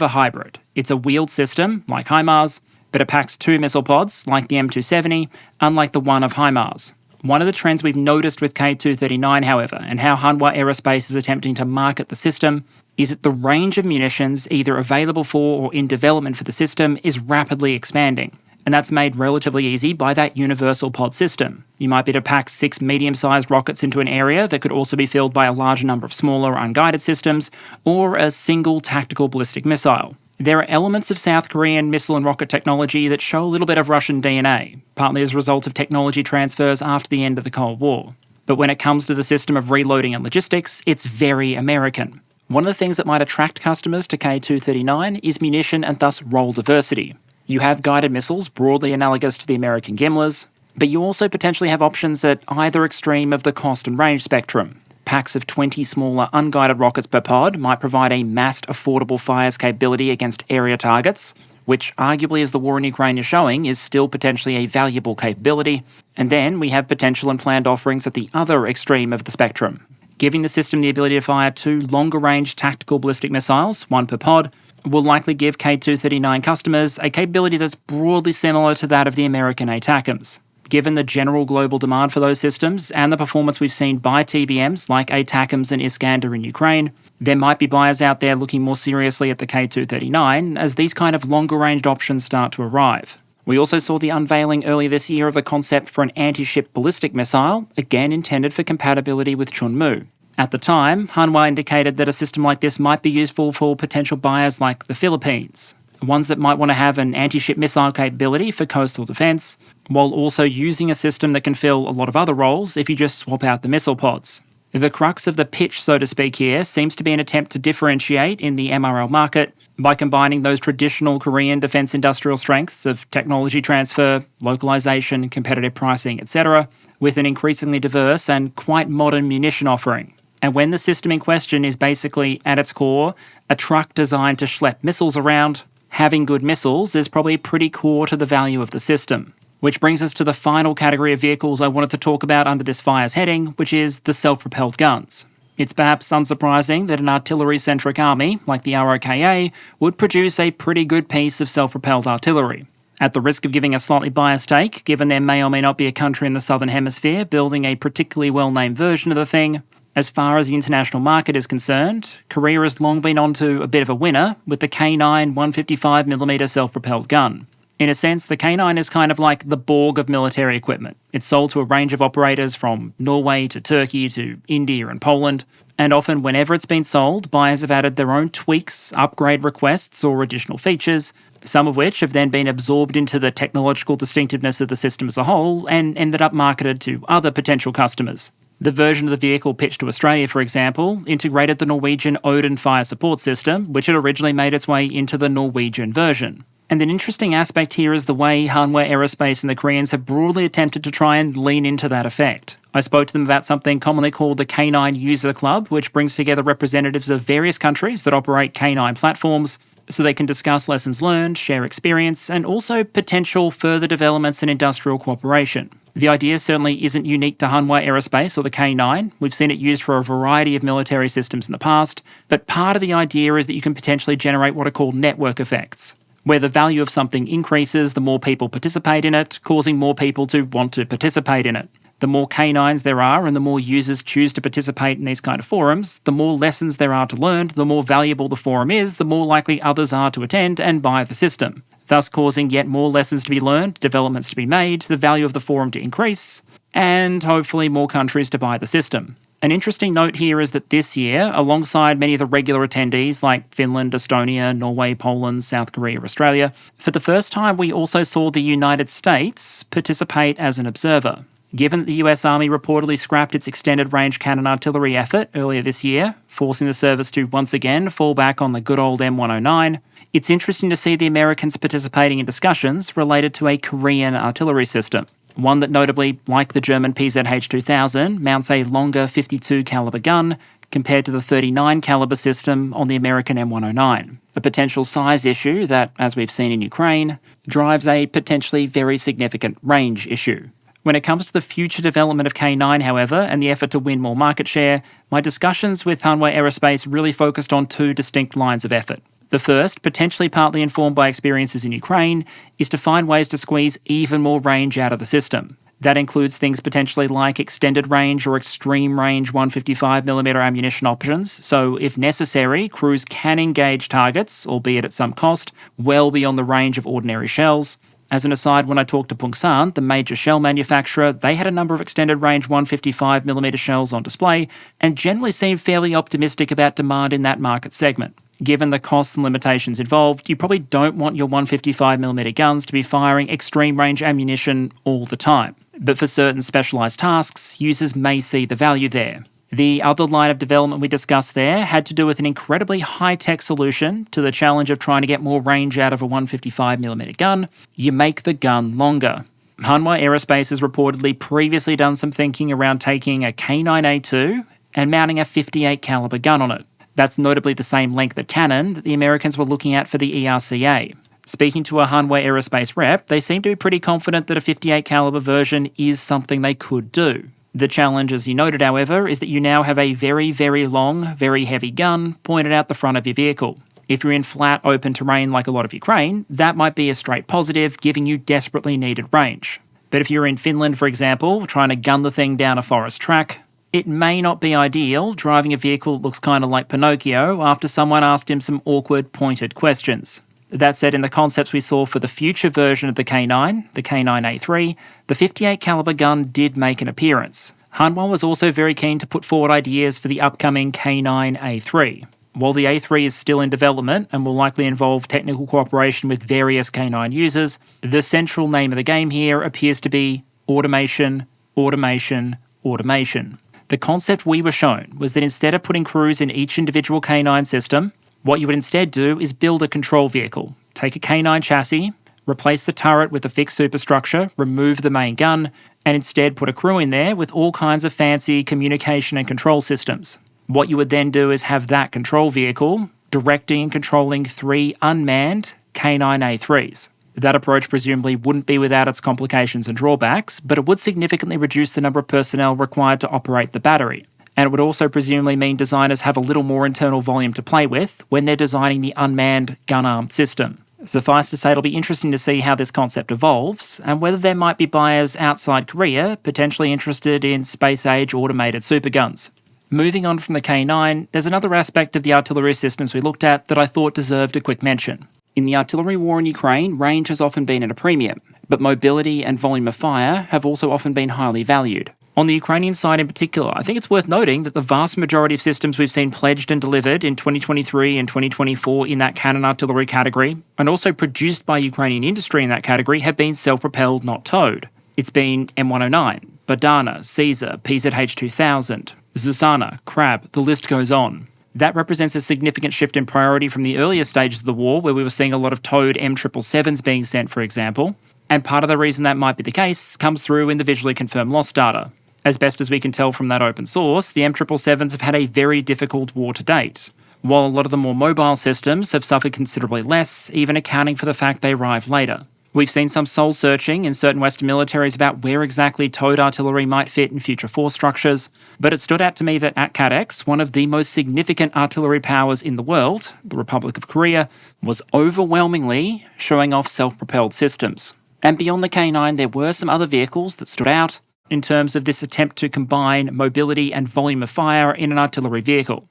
a hybrid. It's a wheeled system, like HIMARS, but it packs 2 missile pods, like the M270, unlike the one of HIMARS. One of the trends we've noticed with K239, however, and how Hanwha Aerospace is attempting to market the system, is that the range of munitions either available for or in development for the system is rapidly expanding. And that's made relatively easy by that universal pod system. You might be able to pack 6 medium-sized rockets into an area that could also be filled by a large number of smaller unguided systems, or a single tactical ballistic missile. There are elements of South Korean missile and rocket technology that show a little bit of Russian DNA, partly as a result of technology transfers after the end of the Cold War. But when it comes to the system of reloading and logistics, it's very American. One of the things that might attract customers to K239 is munition and thus role diversity. You have guided missiles broadly analogous to the American Gimlers, but you also potentially have options at either extreme of the cost and range spectrum. Packs of 20 smaller unguided rockets per pod might provide a massed affordable fires capability against area targets, which arguably, as the war in Ukraine is showing, is still potentially a valuable capability. And then we have potential and planned offerings at the other extreme of the spectrum, giving the system the ability to fire 2 longer-range tactical ballistic missiles, 1 per pod, will likely give K239 customers a capability that's broadly similar to that of the American ATACMS. Given the general global demand for those systems and the performance we've seen by TBMs like ATACMS and Iskander in Ukraine, there might be buyers out there looking more seriously at the K239 as these kind of longer-ranged options start to arrive. We also saw the unveiling earlier this year of the concept for an anti-ship ballistic missile, again intended for compatibility with Chunmoo. At the time, Hanwha indicated that a system like this might be useful for potential buyers like the Philippines, ones that might want to have an anti-ship missile capability for coastal defence, while also using a system that can fill a lot of other roles if you just swap out the missile pods. The crux of the pitch, so to speak here, seems to be an attempt to differentiate in the MRL market by combining those traditional Korean defence industrial strengths of technology transfer, localisation, competitive pricing, etc., with an increasingly diverse and quite modern munition offering. And when the system in question is basically, at its core, a truck designed to schlep missiles around, having good missiles is probably pretty core to the value of the system. Which brings us to the final category of vehicles I wanted to talk about under this fire's heading, which is the self-propelled guns. It's perhaps unsurprising that an artillery-centric army, like the ROKA, would produce a pretty good piece of self-propelled artillery. At the risk of giving a slightly biased take, given there may or may not be a country in the Southern Hemisphere building a particularly well-named version of the thing, as far as the international market is concerned, Korea has long been onto a bit of a winner with the K9 155mm self-propelled gun. In a sense, the K9 is kind of like the Borg of military equipment. It's sold to a range of operators from Norway to Turkey to India and Poland, and often whenever it's been sold, buyers have added their own tweaks, upgrade requests, or additional features, some of which have then been absorbed into the technological distinctiveness of the system as a whole and ended up marketed to other potential customers. The version of the vehicle pitched to Australia, for example, integrated the Norwegian Odin fire support system, which had originally made its way into the Norwegian version. And an interesting aspect here is the way Hanwha Aerospace and the Koreans have broadly attempted to try and lean into that effect. I spoke to them about something commonly called the K9 User Club, which brings together representatives of various countries that operate K9 platforms, so they can discuss lessons learned, share experience, and also potential further developments in industrial cooperation. The idea certainly isn't unique to Hanwha Aerospace or the K9. We've seen it used for a variety of military systems in the past, but part of the idea is that you can potentially generate what are called network effects, where the value of something increases the more people participate in it, causing more people to want to participate in it. The more K9s there are and the more users choose to participate in these kind of forums, the more lessons there are to learn, the more valuable the forum is, the more likely others are to attend and buy the system, thus causing yet more lessons to be learned, developments to be made, the value of the forum to increase, and hopefully more countries to buy the system. An interesting note here is that this year, alongside many of the regular attendees like Finland, Estonia, Norway, Poland, South Korea, Australia, for the first time we also saw the United States participate as an observer. Given that the US Army reportedly scrapped its extended range cannon artillery effort earlier this year, forcing the service to once again fall back on the good old M109, it's interesting to see the Americans participating in discussions related to a Korean artillery system. One that notably, like the German PZH-2000, mounts a longer 52 caliber gun compared to the 39 caliber system on the American M109. A potential size issue that, as we've seen in Ukraine, drives a potentially very significant range issue. When it comes to the future development of K9, however, and the effort to win more market share, my discussions with Hanwha Aerospace really focused on 2 distinct lines of effort. The first, potentially partly informed by experiences in Ukraine, is to find ways to squeeze even more range out of the system. That includes things potentially like extended range or extreme range 155mm ammunition options, so if necessary, crews can engage targets, albeit at some cost, well beyond the range of ordinary shells. As an aside, when I talked to Pungsan, the major shell manufacturer, they had a number of extended range 155mm shells on display and generally seemed fairly optimistic about demand in that market segment. Given the costs and limitations involved, you probably don't want your 155mm guns to be firing extreme range ammunition all the time. But for certain specialised tasks, users may see the value there. The other line of development we discussed there had to do with an incredibly high-tech solution to the challenge of trying to get more range out of a 155mm gun. You make the gun longer. Hanwha Aerospace has reportedly previously done some thinking around taking a K9A2 and mounting a 58 caliber gun on it. That's notably the same length of cannon that the Americans were looking at for the ERCA. Speaking to a Hanwha Aerospace rep, they seem to be pretty confident that a 58 caliber version is something they could do. The challenge, as you noted, however, is that you now have a very, very long, very heavy gun pointed out the front of your vehicle. If you're in flat, open terrain like a lot of Ukraine, that might be a straight positive, giving you desperately needed range. But if you're in Finland, for example, trying to gun the thing down a forest track, it may not be ideal driving a vehicle that looks kind of like Pinocchio after someone asked him some awkward, pointed questions. That said, in the concepts we saw for the future version of the K9, the K9A3, the 58 caliber gun did make an appearance. Hanwha was also very keen to put forward ideas for the upcoming K9A3. While the A3 is still in development and will likely involve technical cooperation with various K9 users, the central name of the game here appears to be automation, automation, automation. The concept we were shown was that instead of putting crews in each individual K9 system, what you would instead do is build a control vehicle. Take a K9 chassis, replace the turret with a fixed superstructure, remove the main gun, and instead put a crew in there with all kinds of fancy communication and control systems. What you would then do is have that control vehicle directing and controlling 3 unmanned K9A3s. That approach presumably wouldn't be without its complications and drawbacks, but it would significantly reduce the number of personnel required to operate the battery. And it would also presumably mean designers have a little more internal volume to play with when they're designing the unmanned gun-armed system. Suffice to say, it'll be interesting to see how this concept evolves, and whether there might be buyers outside Korea potentially interested in space-age automated superguns. Moving on from the K9, there's another aspect of the artillery systems we looked at that I thought deserved a quick mention. In the artillery war in Ukraine, range has often been at a premium, but mobility and volume of fire have also often been highly valued. On the Ukrainian side in particular, I think it's worth noting that the vast majority of systems we've seen pledged and delivered in 2023 and 2024 in that cannon artillery category, and also produced by Ukrainian industry in that category, have been self-propelled, not towed. It's been M109, Badana, Caesar, PZH-2000, Zuzana, Crab, the list goes on. That represents a significant shift in priority from the earlier stages of the war, where we were seeing a lot of towed M777s being sent, for example. And part of the reason that might be the case comes through in the visually confirmed loss data. As best as we can tell from that open source, the M777s have had a very difficult war to date, while a lot of the more mobile systems have suffered considerably less, even accounting for the fact they arrived later. We've seen some soul-searching in certain Western militaries about where exactly towed artillery might fit in future force structures, but it stood out to me that at KADEX, one of the most significant artillery powers in the world, the Republic of Korea, was overwhelmingly showing off self-propelled systems. And beyond the K9, there were some other vehicles that stood out in terms of this attempt to combine mobility and volume of fire in an artillery vehicle.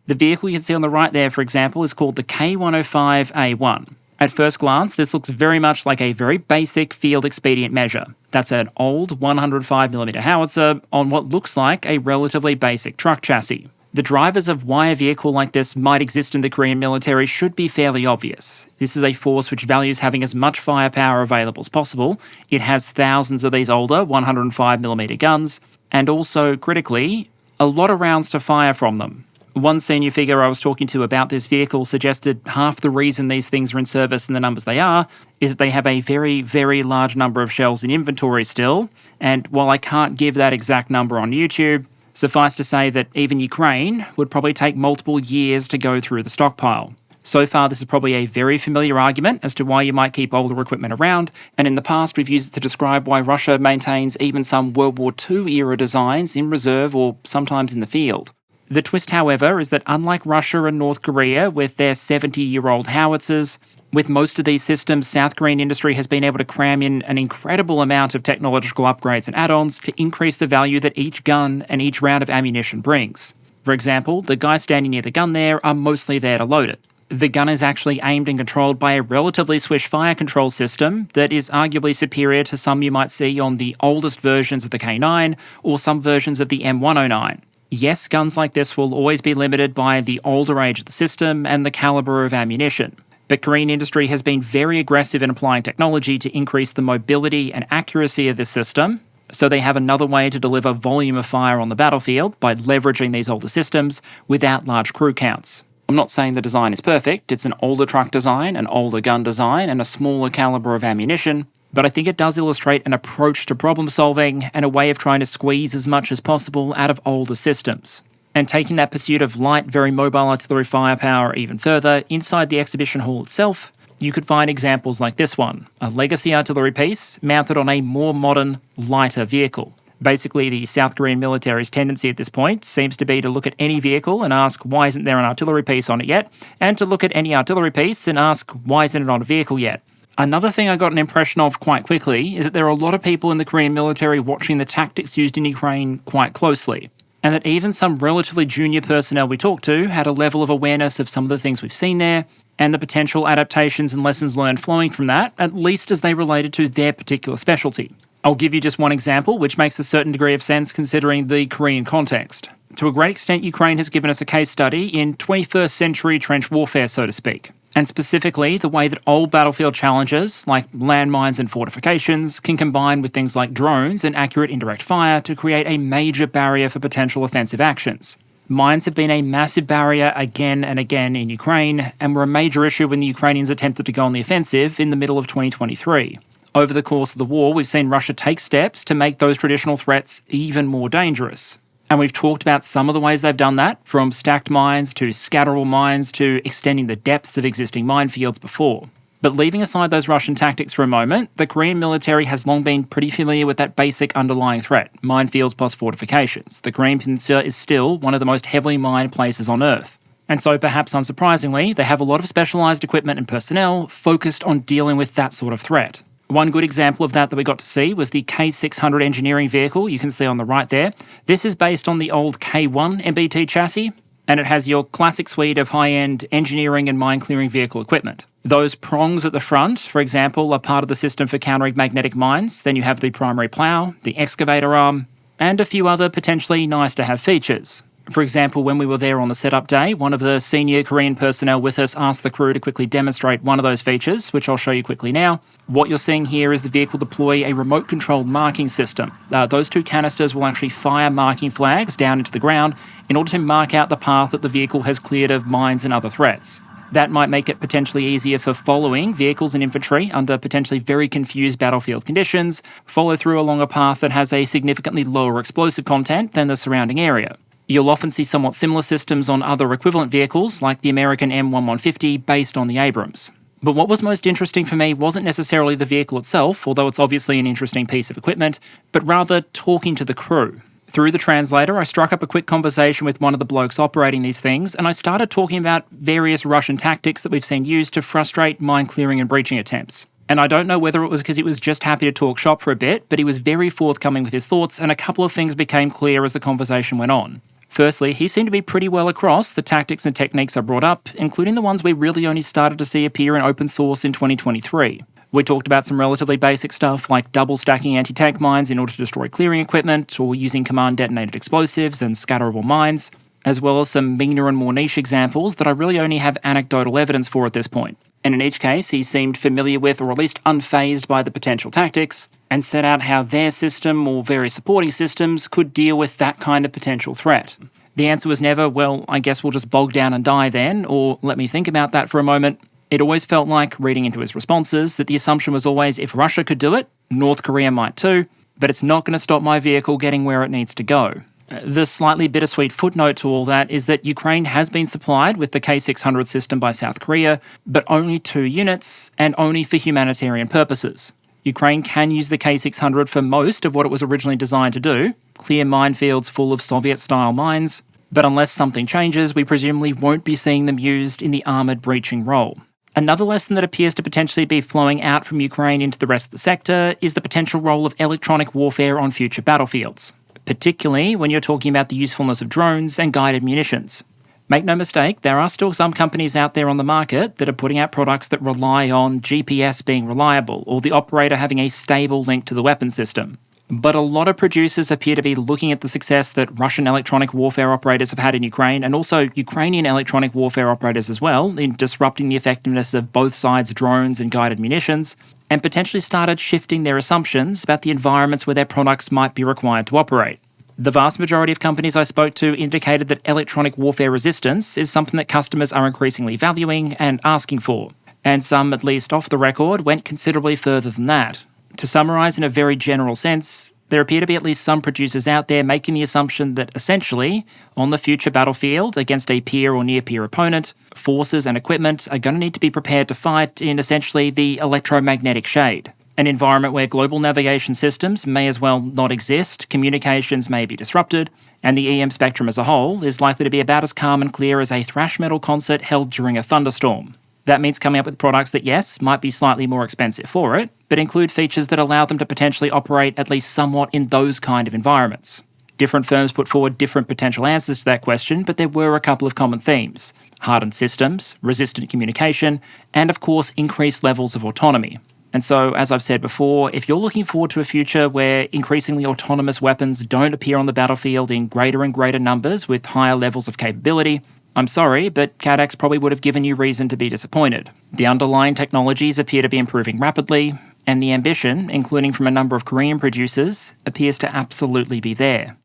The vehicle you can see on the right there, for example, is called the K105A1. At first glance, this looks very much like a very basic field expedient measure. That's an old 105mm howitzer on what looks like a relatively basic truck chassis. The drivers of why a vehicle like this might exist in the Korean military should be fairly obvious. This is a force which values having as much firepower available as possible. It has thousands of these older 105mm guns, and also, critically, a lot of rounds to fire from them. One senior figure I was talking to about this vehicle suggested half the reason these things are in service in the numbers they are is that they have a very, very large number of shells in inventory still, and while I can't give that exact number on YouTube, suffice to say that even Ukraine would probably take multiple years to go through the stockpile. So far, this is probably a very familiar argument as to why you might keep older equipment around, and in the past we've used it to describe why Russia maintains even some World War II era designs in reserve or sometimes in the field. The twist, however, is that unlike Russia and North Korea with their 70-year-old howitzers, with most of these systems, South Korean industry has been able to cram in an incredible amount of technological upgrades and add-ons to increase the value that each gun and each round of ammunition brings. For example, the guys standing near the gun there are mostly there to load it. The gun is actually aimed and controlled by a relatively swish fire control system that is arguably superior to some you might see on the oldest versions of the K9 or some versions of the M109. Yes, guns like this will always be limited by the older age of the system and the calibre of ammunition, but Korean industry has been very aggressive in applying technology to increase the mobility and accuracy of this system, so they have another way to deliver volume of fire on the battlefield by leveraging these older systems without large crew counts. I'm not saying the design is perfect, it's an older truck design, an older gun design, and a smaller calibre of ammunition, but I think it does illustrate an approach to problem solving and a way of trying to squeeze as much as possible out of older systems. And taking that pursuit of light, very mobile artillery firepower even further, inside the exhibition hall itself, you could find examples like this one, a legacy artillery piece mounted on a more modern, lighter vehicle. Basically, the South Korean military's tendency at this point seems to be to look at any vehicle and ask, why isn't there an artillery piece on it yet? And to look at any artillery piece and ask, why isn't it on a vehicle yet? Another thing I got an impression of quite quickly is that there are a lot of people in the Korean military watching the tactics used in Ukraine quite closely, and that even some relatively junior personnel we talked to had a level of awareness of some of the things we've seen there, and the potential adaptations and lessons learned flowing from that, at least as they related to their particular specialty. I'll give you just one example, which makes a certain degree of sense considering the Korean context. To a great extent, Ukraine has given us a case study in 21st century trench warfare, so to speak, and specifically the way that old battlefield challenges, like landmines and fortifications, can combine with things like drones and accurate indirect fire to create a major barrier for potential offensive actions. Mines have been a massive barrier again and again in Ukraine, and were a major issue when the Ukrainians attempted to go on the offensive in the middle of 2023. Over the course of the war, we've seen Russia take steps to make those traditional threats even more dangerous. And we've talked about some of the ways they've done that, from stacked mines to scatterable mines to extending the depths of existing minefields before. But leaving aside those Russian tactics for a moment, the Korean military has long been pretty familiar with that basic underlying threat, minefields plus fortifications. The Korean Peninsula is still one of the most heavily mined places on Earth. And so, perhaps unsurprisingly, they have a lot of specialised equipment and personnel focused on dealing with that sort of threat. One good example of that we got to see was the K600 engineering vehicle you can see on the right there. This is based on the old K1 MBT chassis, and it has your classic suite of high-end engineering and mine-clearing vehicle equipment. Those prongs at the front, for example, are part of the system for countering magnetic mines. Then you have the primary plough, the excavator arm, and a few other potentially nice-to-have features. For example, when we were there on the setup day, one of the senior Korean personnel with us asked the crew to quickly demonstrate one of those features, which I'll show you quickly now. What you're seeing here is the vehicle deploy a remote-controlled marking system. Those two canisters will actually fire marking flags down into the ground in order to mark out the path that the vehicle has cleared of mines and other threats. That might make it potentially easier for following vehicles and infantry under potentially very confused battlefield conditions, follow through along a path that has a significantly lower explosive content than the surrounding area. You'll often see somewhat similar systems on other equivalent vehicles, like the American M1150, based on the Abrams. But what was most interesting for me wasn't necessarily the vehicle itself, although it's obviously an interesting piece of equipment, but rather talking to the crew. Through the translator, I struck up a quick conversation with one of the blokes operating these things, and I started talking about various Russian tactics that we've seen used to frustrate mine clearing and breaching attempts. And I don't know whether it was because he was just happy to talk shop for a bit, but he was very forthcoming with his thoughts, and a couple of things became clear as the conversation went on. Firstly, he seemed to be pretty well across the tactics and techniques I brought up, including the ones we really only started to see appear in open source in 2023. We talked about some relatively basic stuff like double stacking anti-tank mines in order to destroy clearing equipment, or using command-detonated explosives and scatterable mines, as well as some meaner and more niche examples that I really only have anecdotal evidence for at this point. And in each case, he seemed familiar with, or at least unfazed by, the potential tactics, and set out how their system, or various supporting systems, could deal with that kind of potential threat. The answer was never, well, I guess we'll just bog down and die then, or let me think about that for a moment. It always felt like, reading into his responses, that the assumption was always, if Russia could do it, North Korea might too, but it's not going to stop my vehicle getting where it needs to go. The slightly bittersweet footnote to all that is that Ukraine has been supplied with the K600 system by South Korea, but only 2 units, and only for humanitarian purposes. Ukraine can use the K600 for most of what it was originally designed to do, clear minefields full of Soviet-style mines, but unless something changes, we presumably won't be seeing them used in the armoured breaching role. Another lesson that appears to potentially be flowing out from Ukraine into the rest of the sector is the potential role of electronic warfare on future battlefields, particularly when you're talking about the usefulness of drones and guided munitions. Make no mistake, there are still some companies out there on the market that are putting out products that rely on GPS being reliable, or the operator having a stable link to the weapon system. But a lot of producers appear to be looking at the success that Russian electronic warfare operators have had in Ukraine, and also Ukrainian electronic warfare operators as well, in disrupting the effectiveness of both sides' drones and guided munitions, and potentially started shifting their assumptions about the environments where their products might be required to operate. The vast majority of companies I spoke to indicated that electronic warfare resistance is something that customers are increasingly valuing and asking for, and some, at least off the record, went considerably further than that. To summarise in a very general sense, there appear to be at least some producers out there making the assumption that essentially, on the future battlefield against a peer or near-peer opponent, forces and equipment are going to need to be prepared to fight in essentially the electromagnetic shade. An environment where global navigation systems may as well not exist, communications may be disrupted, and the EM spectrum as a whole is likely to be about as calm and clear as a thrash metal concert held during a thunderstorm. That means coming up with products that, yes, might be slightly more expensive for it, but include features that allow them to potentially operate at least somewhat in those kind of environments. Different firms put forward different potential answers to that question, but there were a couple of common themes: hardened systems, resistant communication, and of course increased levels of autonomy. And so, as I've said before, if you're looking forward to a future where increasingly autonomous weapons don't appear on the battlefield in greater and greater numbers with higher levels of capability, I'm sorry, but KADEX probably would have given you reason to be disappointed. The underlying technologies appear to be improving rapidly, and the ambition, including from a number of Korean producers, appears to absolutely be there.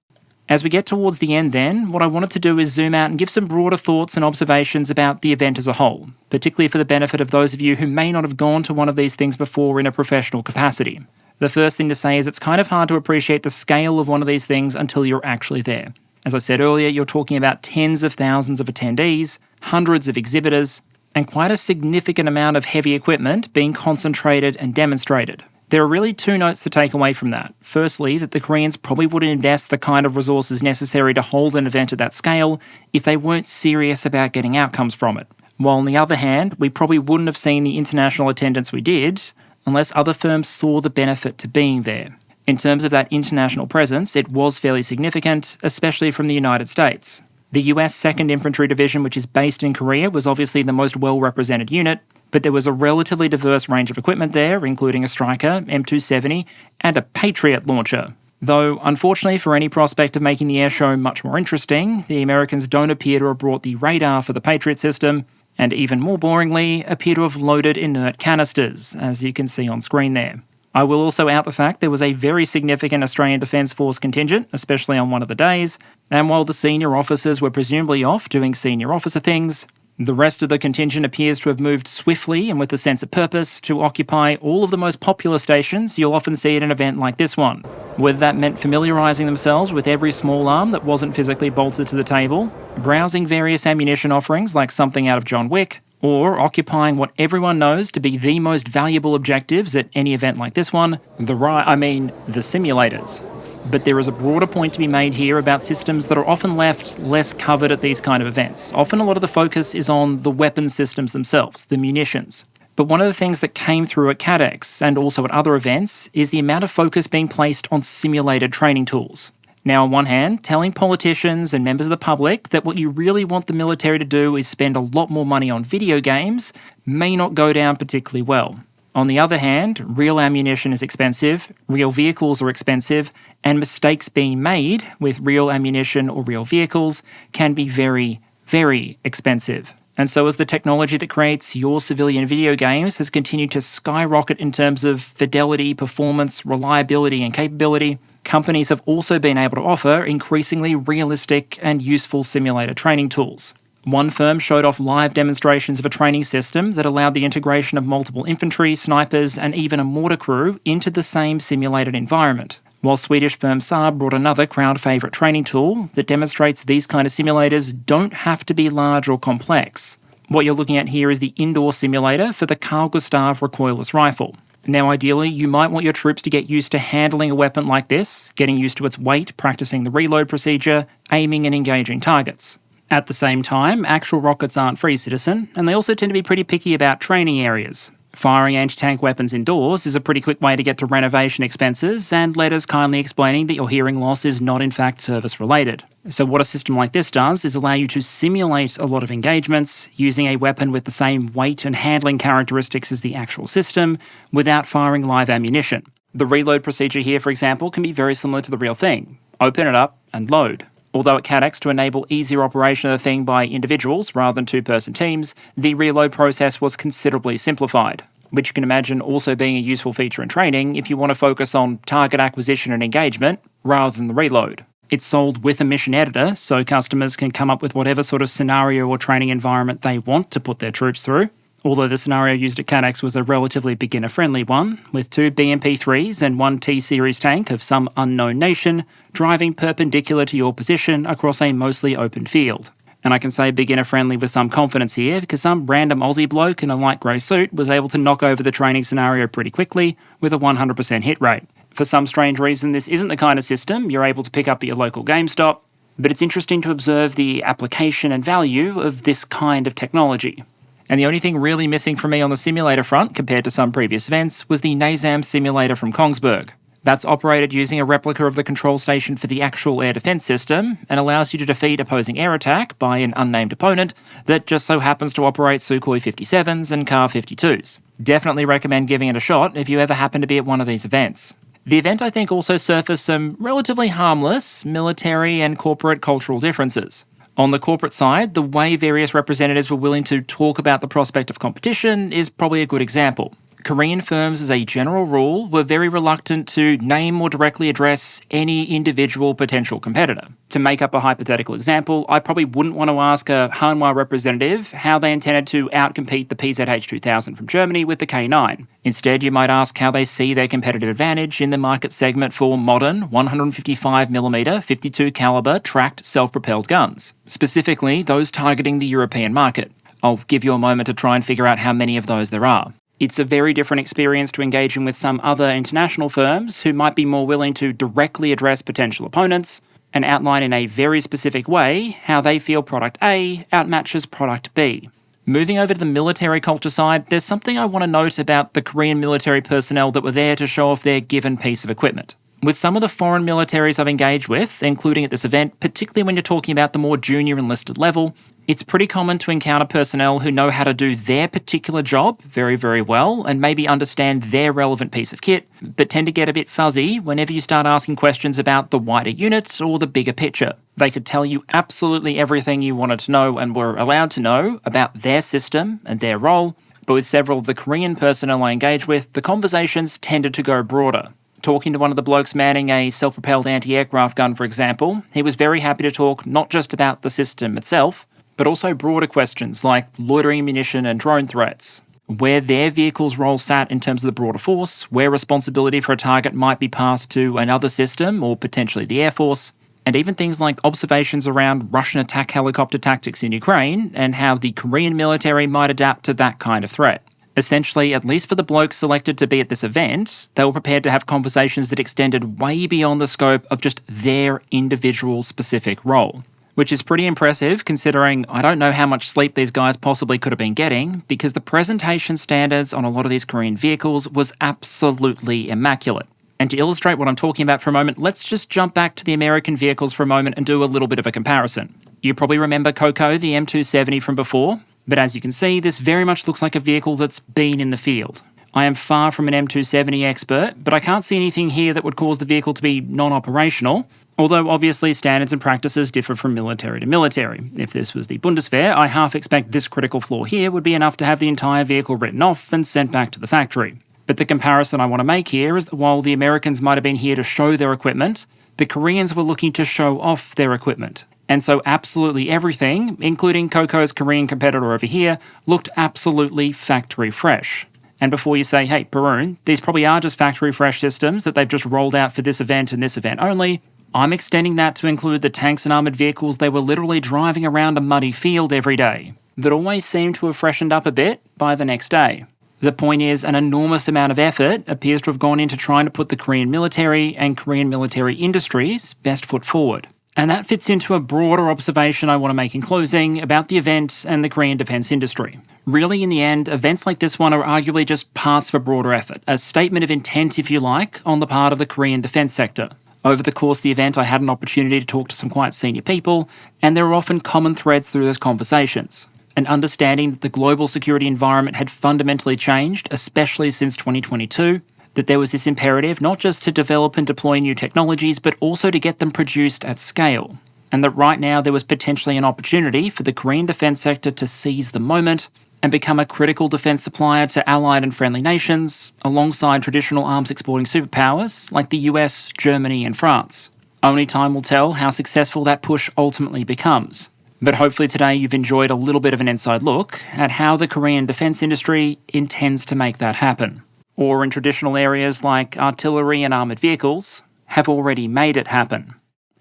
As we get towards the end then, what I wanted to do is zoom out and give some broader thoughts and observations about the event as a whole, particularly for the benefit of those of you who may not have gone to one of these things before in a professional capacity. The first thing to say is it's kind of hard to appreciate the scale of one of these things until you're actually there. As I said earlier, you're talking about tens of thousands of attendees, hundreds of exhibitors, and quite a significant amount of heavy equipment being concentrated and demonstrated. There are really two notes to take away from that. Firstly, that the Koreans probably wouldn't invest the kind of resources necessary to hold an event at that scale if they weren't serious about getting outcomes from it. While on the other hand, we probably wouldn't have seen the international attendance we did unless other firms saw the benefit to being there. In terms of that international presence, it was fairly significant, especially from the United States. The US 2nd Infantry Division, which is based in Korea, was obviously the most well-represented unit, but there was a relatively diverse range of equipment there, including a Stryker, M270, and a Patriot launcher. Though, unfortunately for any prospect of making the air show much more interesting, the Americans don't appear to have brought the radar for the Patriot system, and even more boringly, appear to have loaded inert canisters, as you can see on screen there. I will also out the fact there was a very significant Australian Defence Force contingent, especially on one of the days, and while the senior officers were presumably off doing senior officer things, the rest of the contingent appears to have moved swiftly and with a sense of purpose to occupy all of the most popular stations you'll often see at an event like this one. Whether that meant familiarising themselves with every small arm that wasn't physically bolted to the table, browsing various ammunition offerings like something out of John Wick, or occupying what everyone knows to be the most valuable objectives at any event like this one, the simulators. But there is a broader point to be made here about systems that are often left less covered at these kind of events. Often a lot of the focus is on the weapon systems themselves, the munitions. But one of the things that came through at KADEX and also at other events is the amount of focus being placed on simulated training tools. Now, on one hand, telling politicians and members of the public that what you really want the military to do is spend a lot more money on video games may not go down particularly well. On the other hand, real ammunition is expensive, real vehicles are expensive, and mistakes being made with real ammunition or real vehicles can be very, very expensive. And so as the technology that creates your civilian video games has continued to skyrocket in terms of fidelity, performance, reliability, and capability, companies have also been able to offer increasingly realistic and useful simulator training tools. One firm showed off live demonstrations of a training system that allowed the integration of multiple infantry, snipers, and even a mortar crew into the same simulated environment, while Swedish firm Saab brought another crowd favourite training tool that demonstrates these kind of simulators don't have to be large or complex. What you're looking at here is the indoor simulator for the Carl Gustav recoilless rifle. Now, ideally, you might want your troops to get used to handling a weapon like this, getting used to its weight, practicing the reload procedure, aiming and engaging targets. At the same time, actual rockets aren't free citizen, and they also tend to be pretty picky about training areas. Firing anti-tank weapons indoors is a pretty quick way to get to renovation expenses and letters kindly explaining that your hearing loss is not in fact service-related. So what a system like this does is allow you to simulate a lot of engagements using a weapon with the same weight and handling characteristics as the actual system without firing live ammunition. The reload procedure here, for example, can be very similar to the real thing. Open it up and load. Although at KADEX, to enable easier operation of the thing by individuals rather than two-person teams, the reload process was considerably simplified, which you can imagine also being a useful feature in training if you want to focus on target acquisition and engagement rather than the reload. It's sold with a mission editor, so customers can come up with whatever sort of scenario or training environment they want to put their troops through. Although the scenario used at KADEX was a relatively beginner-friendly one, with 2 BMP-3s and 1 T-Series tank of some unknown nation driving perpendicular to your position across a mostly open field. And I can say beginner-friendly with some confidence here because some random Aussie bloke in a light grey suit was able to knock over the training scenario pretty quickly with a 100% hit rate. For some strange reason, this isn't the kind of system you're able to pick up at your local GameStop, but it's interesting to observe the application and value of this kind of technology. And the only thing really missing from me on the simulator front, compared to some previous events, was the NASAM simulator from Kongsberg. That's operated using a replica of the control station for the actual air defense system, and allows you to defeat opposing air attack by an unnamed opponent that just so happens to operate Sukhoi 57s and Kar 52s. Definitely recommend giving it a shot if you ever happen to be at one of these events. The event, I think, also surfaced some relatively harmless military and corporate cultural differences. On the corporate side, the way various representatives were willing to talk about the prospect of competition is probably a good example. Korean firms, as a general rule, were very reluctant to name or directly address any individual potential competitor. To make up a hypothetical example, I probably wouldn't want to ask a Hanwha representative how they intended to outcompete the PZH-2000 from Germany with the K9. Instead, you might ask how they see their competitive advantage in the market segment for modern 155mm 52 caliber tracked self-propelled guns, specifically those targeting the European market. I'll give you a moment to try and figure out how many of those there are. It's a very different experience to engaging with some other international firms who might be more willing to directly address potential opponents and outline in a very specific way how they feel product A outmatches product B. Moving over to the military culture side, there's something I want to note about the Korean military personnel that were there to show off their given piece of equipment. With some of the foreign militaries I've engaged with, including at this event, particularly when you're talking about the more junior enlisted level, it's pretty common to encounter personnel who know how to do their particular job very, very well and maybe understand their relevant piece of kit, but tend to get a bit fuzzy whenever you start asking questions about the wider units or the bigger picture. They could tell you absolutely everything you wanted to know and were allowed to know about their system and their role, but with several of the Korean personnel I engaged with, the conversations tended to go broader. Talking to one of the blokes manning a self-propelled anti-aircraft gun, for example, he was very happy to talk not just about the system itself, but also broader questions like loitering ammunition and drone threats, where their vehicle's role sat in terms of the broader force, where responsibility for a target might be passed to another system or potentially the Air Force, and even things like observations around Russian attack helicopter tactics in Ukraine and how the Korean military might adapt to that kind of threat. Essentially, at least for the blokes selected to be at this event, they were prepared to have conversations that extended way beyond the scope of just their individual specific role. Which is pretty impressive considering I don't know how much sleep these guys possibly could have been getting, because the presentation standards on a lot of these Korean vehicles was absolutely immaculate. And to illustrate what I'm talking about for a moment, let's just jump back to the American vehicles for a moment and do a little bit of a comparison. You probably remember Coco, the M270 from before, but as you can see, this very much looks like a vehicle that's been in the field. I am far from an M270 expert, but I can't see anything here that would cause the vehicle to be non-operational, although obviously standards and practices differ from military to military. If this was the Bundeswehr, I half expect this critical flaw here would be enough to have the entire vehicle written off and sent back to the factory. But the comparison I want to make here is that while the Americans might have been here to show their equipment, the Koreans were looking to show off their equipment. And so absolutely everything, including Coco's Korean competitor over here, looked absolutely factory fresh. And before you say, hey, Perun, these probably are just factory fresh systems that they've just rolled out for this event and this event only, I'm extending that to include the tanks and armoured vehicles they were literally driving around a muddy field every day, that always seemed to have freshened up a bit by the next day. The point is, an enormous amount of effort appears to have gone into trying to put the Korean military and Korean military industries' best foot forward. And that fits into a broader observation I want to make in closing about the event and the Korean defence industry. Really, in the end, events like this one are arguably just parts of a broader effort, a statement of intent, if you like, on the part of the Korean defence sector. Over the course of the event, I had an opportunity to talk to some quite senior people, and there were often common threads through those conversations. An understanding that the global security environment had fundamentally changed, especially since 2022, that there was this imperative not just to develop and deploy new technologies, but also to get them produced at scale. And that right now there was potentially an opportunity for the Korean defence sector to seize the moment and become a critical defence supplier to allied and friendly nations, alongside traditional arms exporting superpowers like the US, Germany and France. Only time will tell how successful that push ultimately becomes. But hopefully today you've enjoyed a little bit of an inside look at how the Korean defence industry intends to make that happen. Or in traditional areas like artillery and armoured vehicles, have already made it happen.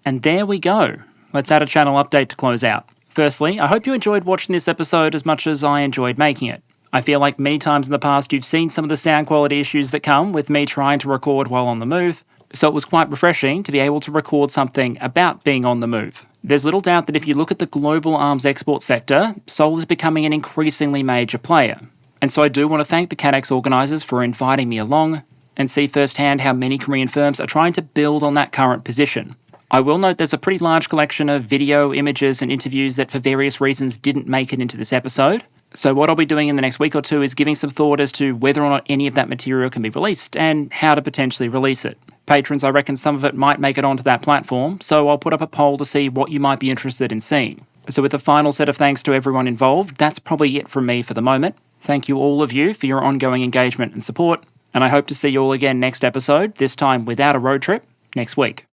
And there we go. Let's add a channel update to close out. Firstly, I hope you enjoyed watching this episode as much as I enjoyed making it. I feel like many times in the past you've seen some of the sound quality issues that come with me trying to record while on the move, so it was quite refreshing to be able to record something about being on the move. There's little doubt that if you look at the global arms export sector, Seoul is becoming an increasingly major player. And so I do want to thank the KADEX organisers for inviting me along and see firsthand how many Korean firms are trying to build on that current position. I will note there's a pretty large collection of video, images and interviews that for various reasons didn't make it into this episode. So what I'll be doing in the next week or two is giving some thought as to whether or not any of that material can be released and how to potentially release it. Patrons, I reckon some of it might make it onto that platform, so I'll put up a poll to see what you might be interested in seeing. So with a final set of thanks to everyone involved, that's probably it from me for the moment. Thank you all of you for your ongoing engagement and support, and I hope to see you all again next episode, this time without a road trip, next week.